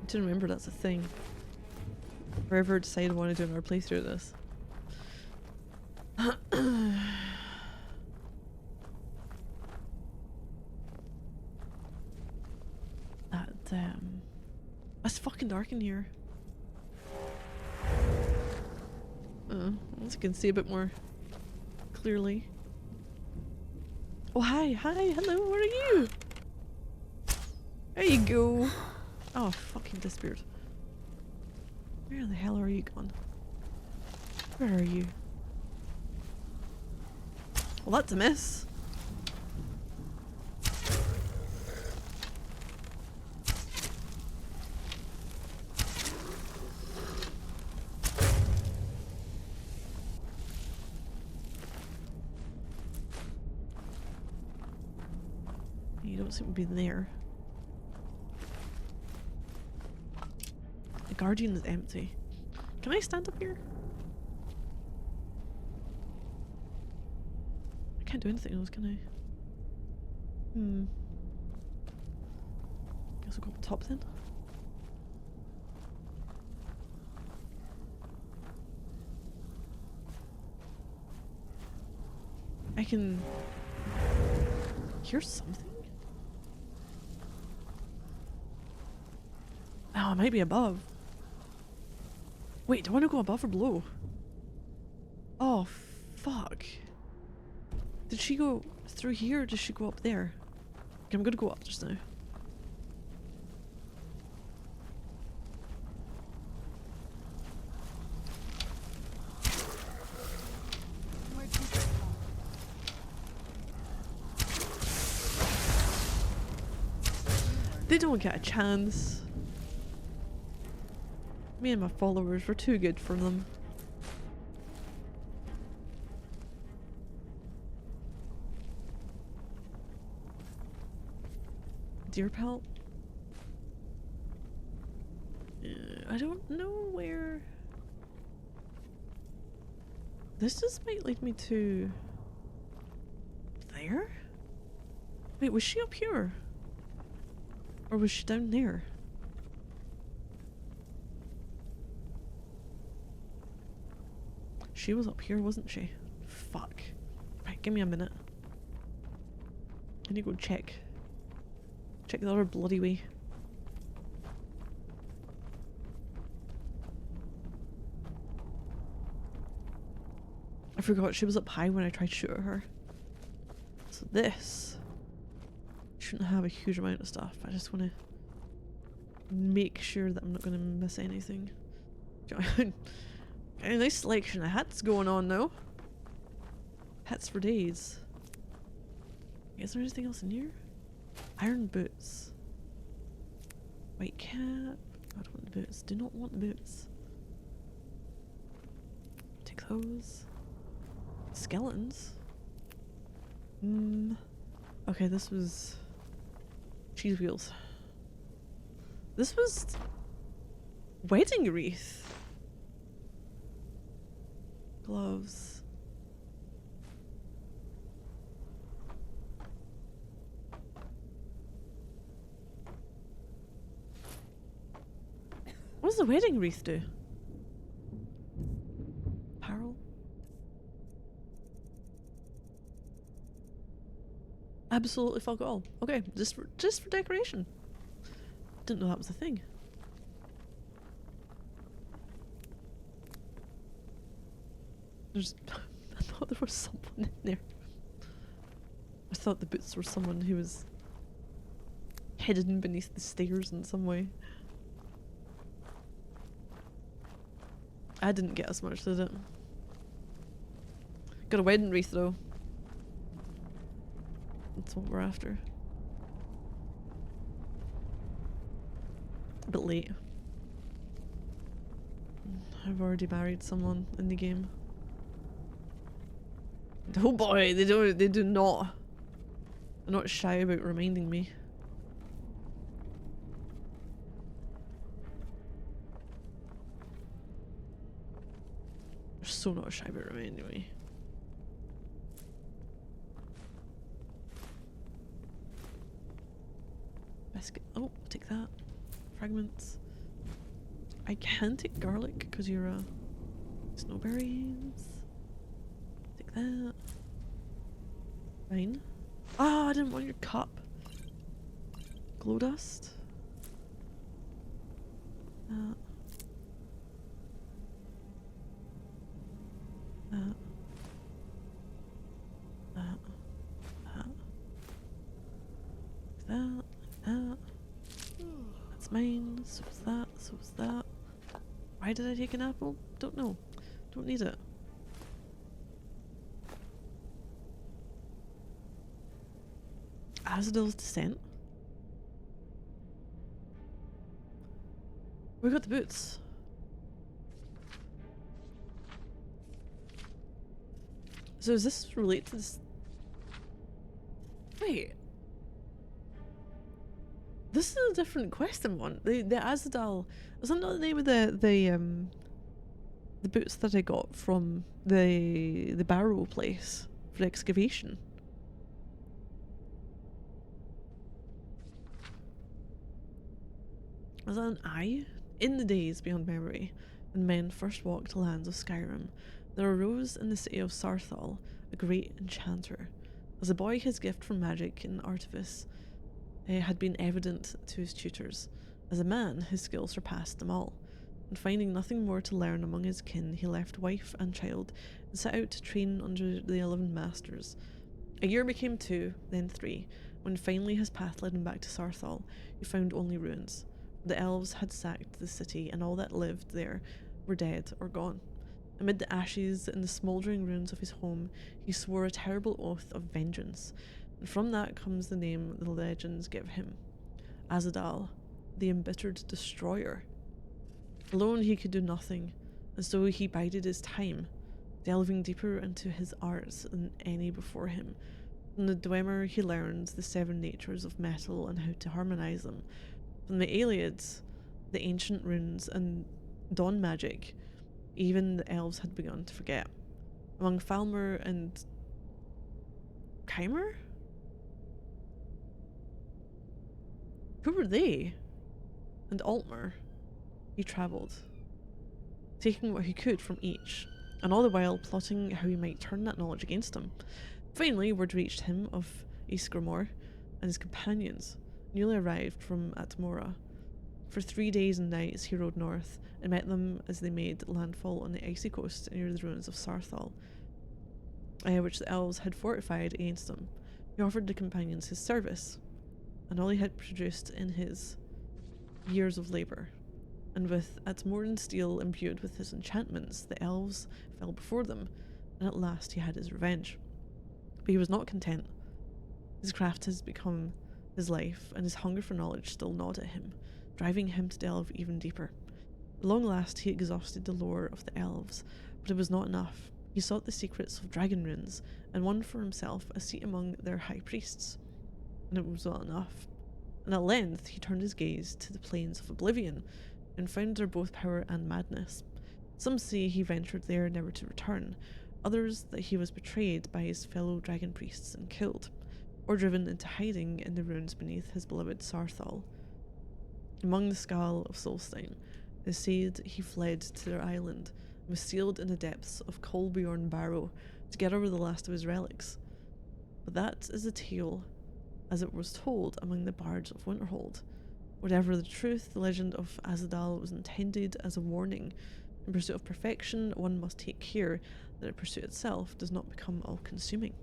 To remember that's a thing. If I ever decide I want to do another playthrough of this. It's fucking dark in here. Once I can see a bit more clearly. Oh hi, hello, where are you? There you go. Oh, fucking disappeared. Where the hell are you gone? Where are you? Well, that's a miss. You don't seem to be there. The Guardian is empty. Can I stand up here? I can't do anything else, can I? Guess I'll go up top then. I can hear something? Oh, it might be above. Wait, do I want to go above or below? Oh, fuck. Did she go through here or did she go up there? Okay, I'm gonna go up just now. They don't get a chance. Me and my followers were too good for them. Deer pelt? I don't know where... This just might lead me to... There? Wait, was she up here? Or was she down there? She was up here, wasn't she? Fuck. Right, give me a minute. I need to go check. Check the other bloody way. I forgot she was up high when I tried to shoot at her. So this shouldn't have a huge amount of stuff. I just want to make sure that I'm not going to miss anything. A nice selection of hats going on though. Hats for days. Is there anything else in here? Iron boots. White cap. I don't want the boots. Do not want the boots. Take those. Skeletons. Okay, this was cheese wheels. This was wedding wreath. Gloves. What does the wedding wreath do? Apparel? Absolutely fuck all. Okay, just for decoration. Didn't know that was a thing. There's I thought there was someone in there. I thought the boots were someone who was hidden beneath the stairs in some way. I didn't get as much, did it? Got a wedding wreath though. That's what we're after. A bit late. I've already married someone in the game. Oh boy, they do not. They're not shy about reminding me. so not shy about it anyway. Biscuit. Oh, take that. Fragments. I can take garlic because you're a snowberries. Take that. Fine. Ah, I didn't want your cup. Glow dust. That. That. That. That. That. That. That's mine. So was that. So was that. Why did I take an apple? Don't know. Don't need it. Azadil's Descent. We got the boots. So is this related to this? Wait. This is a different quest than one. The Azadal. Was that not the name of the boots that I got from the barrow place for excavation? Was that an eye? In the days beyond memory, when men first walked the lands of Skyrim, there arose in the city of Sarthal a great enchanter. As a boy, his gift for magic and artifice had been evident to his tutors. As a man, his skill surpassed them all. And finding nothing more to learn among his kin, he left wife and child and set out to train under the 11 masters. A year became 2, then 3. When finally his path led him back to Sarthal, he found only ruins. The elves had sacked the city, and all that lived there were dead or gone. Amid the ashes and the smouldering ruins of his home, he swore a terrible oath of vengeance, and from that comes the name the legends give him. Azadal, the embittered destroyer. Alone he could do nothing, and so he bided his time, delving deeper into his arts than any before him. From the Dwemer he learned the 7 natures of metal and how to harmonize them. From the Aelids, the ancient runes and dawn magic, even the elves had begun to forget. Among Falmer and Chimer? Who were they? And Altmer. He travelled, taking what he could from each, and all the while plotting how he might turn that knowledge against him. Finally, word reached him of Ysgramor and his companions, newly arrived from Atmora. For 3 days and nights he rode north, and met them as they made landfall on the icy coast near the ruins of Sarthal, which the elves had fortified against them. He offered the companions his service, and all he had produced in his years of labour. And with Atmoran steel imbued with his enchantments, the elves fell before them, and at last he had his revenge. But he was not content. His craft has become his life, and his hunger for knowledge still gnawed at him, driving him to delve even deeper. At long last he exhausted the lore of the elves, but it was not enough. He sought the secrets of dragon runes, and won for himself a seat among their high priests. And it was not enough. And at length he turned his gaze to the plains of oblivion, and found there both power and madness. Some say he ventured there never to return, others that he was betrayed by his fellow dragon priests and killed, or driven into hiding in the ruins beneath his beloved Sarthal. Among the skull of Solstein, it said he fled to their island and was sealed in the depths of Kolbjorn Barrow, together with the last of his relics. But that is a tale as it was told among the bards of Winterhold. Whatever the truth, the legend of Azadal was intended as a warning. In pursuit of perfection, one must take care that the pursuit itself does not become all-consuming.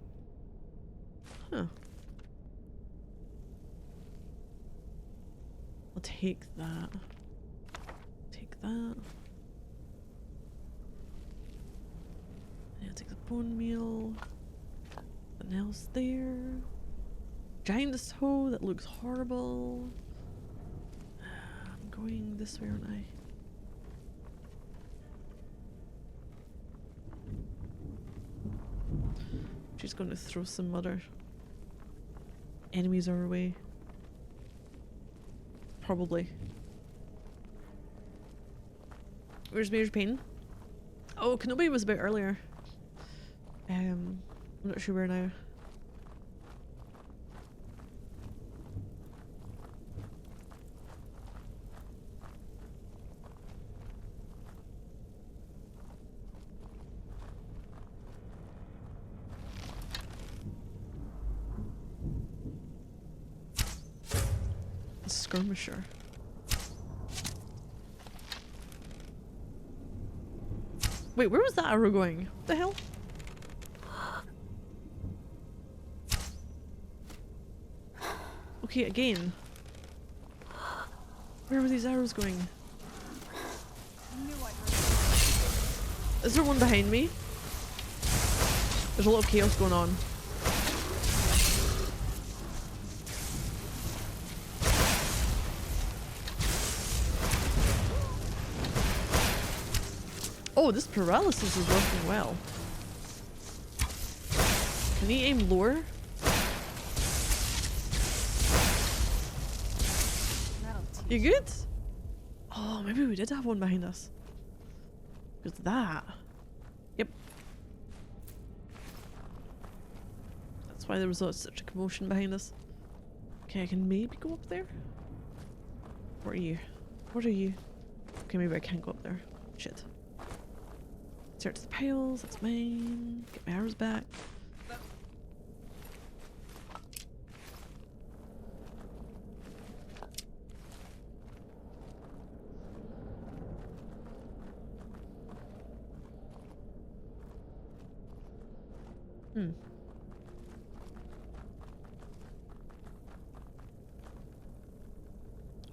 Huh. I'll take that. Take that. Yeah, take the bone meal. Nothing else there. Giant's toe, that looks horrible. I'm going this way, aren't I? She's going to throw some other enemies our way. Probably. Where's Mayor's Pain? Oh, Kenobi was a bit earlier. I'm not sure where now. Skirmisher. Wait, where was that arrow going? What the hell? Okay, again. Where were these arrows going? Is there one behind me? There's a lot of chaos going on. Oh, this paralysis is working well. Can he aim lower? You good? Oh, maybe we did have one behind us. Because that. Yep. That's why there was such a commotion behind us. Okay, I can maybe go up there. Where are you? What are you? Okay, maybe I can't go up there. Shit. Search the piles, that's mine. Get my arrows back.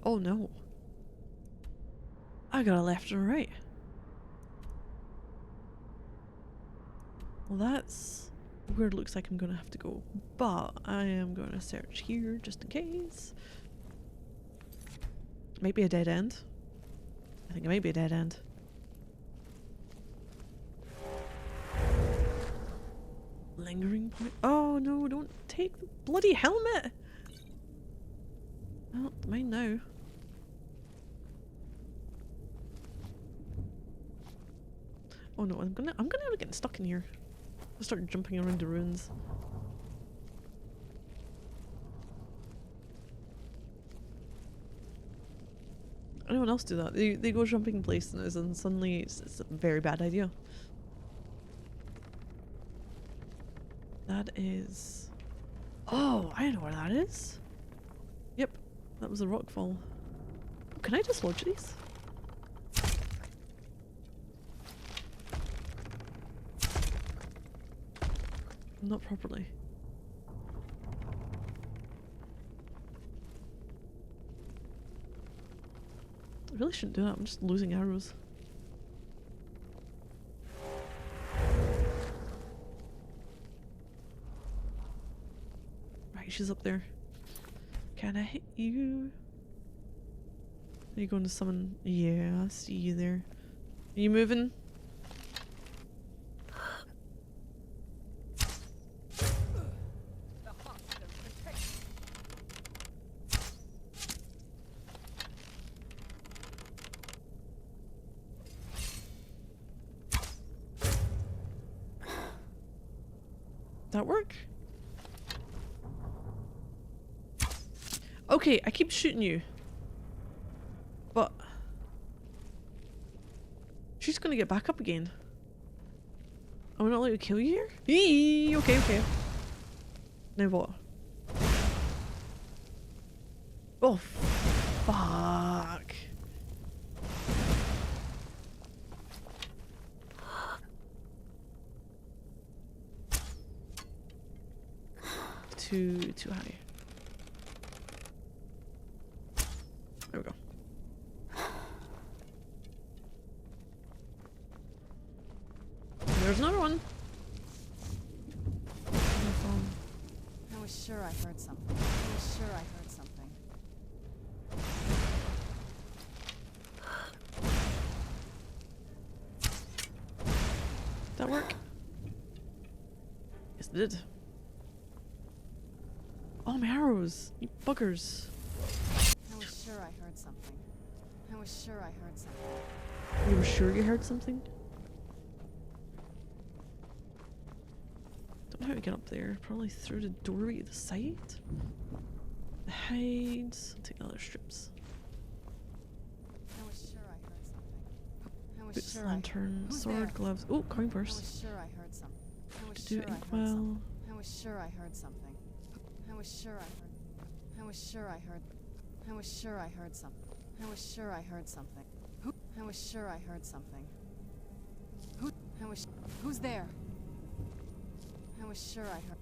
Oh no. I got a left and a right. Well, that's where it looks like I'm gonna have to go. But I am gonna search here just in case. It might be a dead end. I think it might be a dead end. Lingering point. Oh no, don't take the bloody helmet! Oh, mine now. Oh no, I'm gonna get stuck in here. I'll start jumping around the ruins. Anyone else do that? They go jumping places and suddenly it's a very bad idea. That is... Oh, I know where that is. Yep, that was a rockfall. Oh, can I dislodge these? Not properly. I really shouldn't do that, I'm just losing arrows. Right, she's up there. Can I hit you? Are you going to summon? Yeah, I see you there. Are you moving? That work? Okay, I keep shooting you. But she's gonna get back up again. I'm not let you kill you here? Eee, okay, okay. Now what? Oh, fuck. Too high. There we go. There's another one. I was sure I heard something. I was sure I heard something. That work? Yes, it did. Oh, my arrows! You buggers. I was sure I heard something. I was sure I heard something. You were sure you heard something? Don't know how to get up there. Probably through the doorway to the side. The hides. Take the other strips. I was sure I heard something. I was Boots, sure lantern, Who's sword, there? gloves. Oh, coin I purse. was sure I heard something. I was Could do sure I heard inkwell. something. I was sure I heard something. I was sure I heard. I was sure I heard. I was sure I heard something. I was sure I heard something. I was sure I heard something. Who's there? I was sure I heard.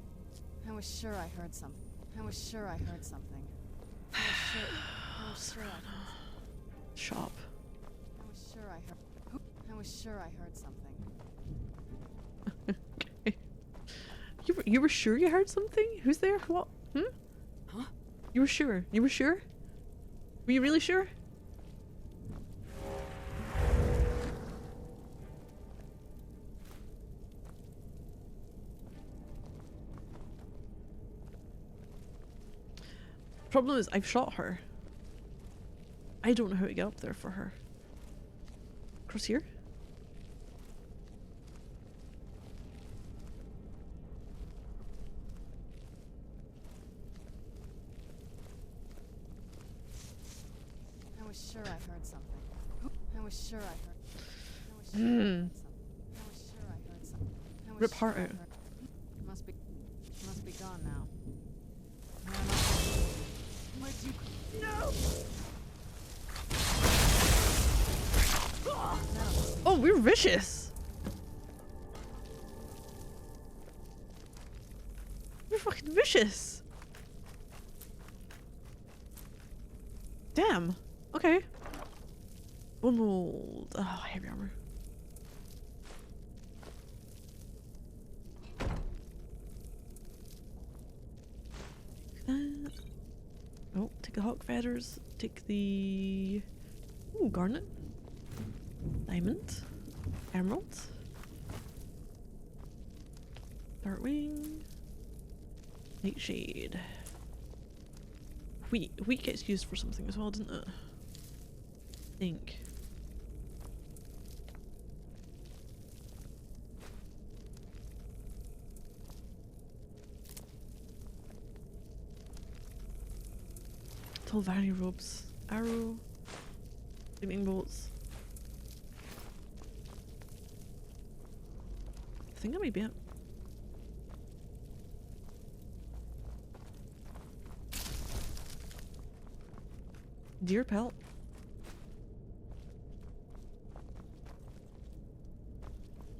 I was sure I heard something. I was sure I heard something. I was sure I heard. Shop. I was sure I heard. I was sure I heard something. Okay. You were sure you heard something? Who's there? What? Hmm? Huh? You were sure? You were sure? Were you really sure? Problem is, I've shot her. I don't know how to get up there for her. Across here? I was sure I heard something. I was sure I heard. I was sure I Hmm. heard something. I was sure I heard something. I was Rip sure heart I out. heard. Must be gone now. Where'd you? No! Oh, we're vicious! We're fucking vicious! Damn! Okay. Bundled. Oh, heavy armor. That. Oh, take the hawk feathers. Take the. Ooh, garnet. Diamond. Emerald. Darkwing. Nightshade. Wheat gets used for something as well, doesn't it? I think. Tolvari robes. Arrow. Lightning bolts. I think that might be it. Deer pelt.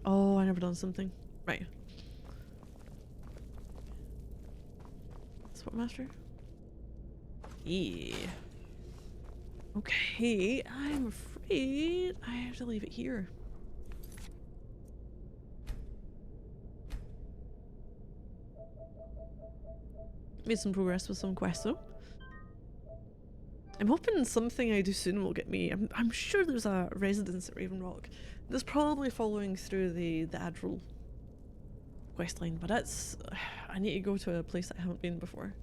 Oh, I never done something. Right. Swap master. Yeah. Okay, I'm afraid I have to leave it here. Made some progress with some quests though. I'm hoping something I do soon will get me. I'm sure there's a residence at Raven Rock. That's probably following through the Adral questline, but that's I need to go to a place that I haven't been before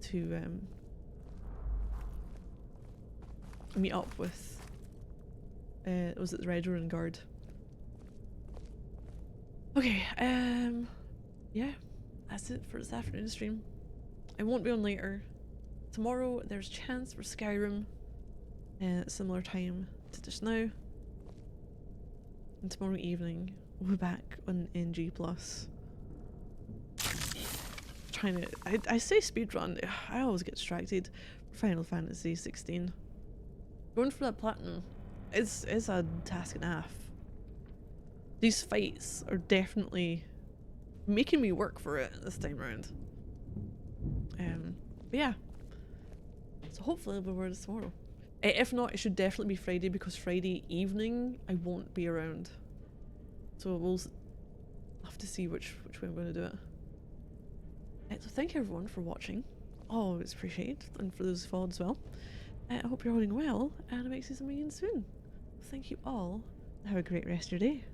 to meet up with was it the Red Ruin Guard? Okay, yeah, that's it for this afternoon stream. I won't be on later. Tomorrow there's a chance for Skyrim similar time to just now. And tomorrow evening we'll be back on NG+. Trying to I say speedrun, I always get distracted. Final Fantasy 16. Going for that platinum is a task and a half. These fights are definitely making me work for it this time around. But yeah. So hopefully it'll be worth it tomorrow. If not, it should definitely be Friday because Friday evening I won't be around. So we'll have to see which way I'm going to do it. So thank you everyone for watching. Always appreciate, and for those who followed as well. I hope you're holding well, and I might see some of you soon. Thank you all. Have a great rest of your day.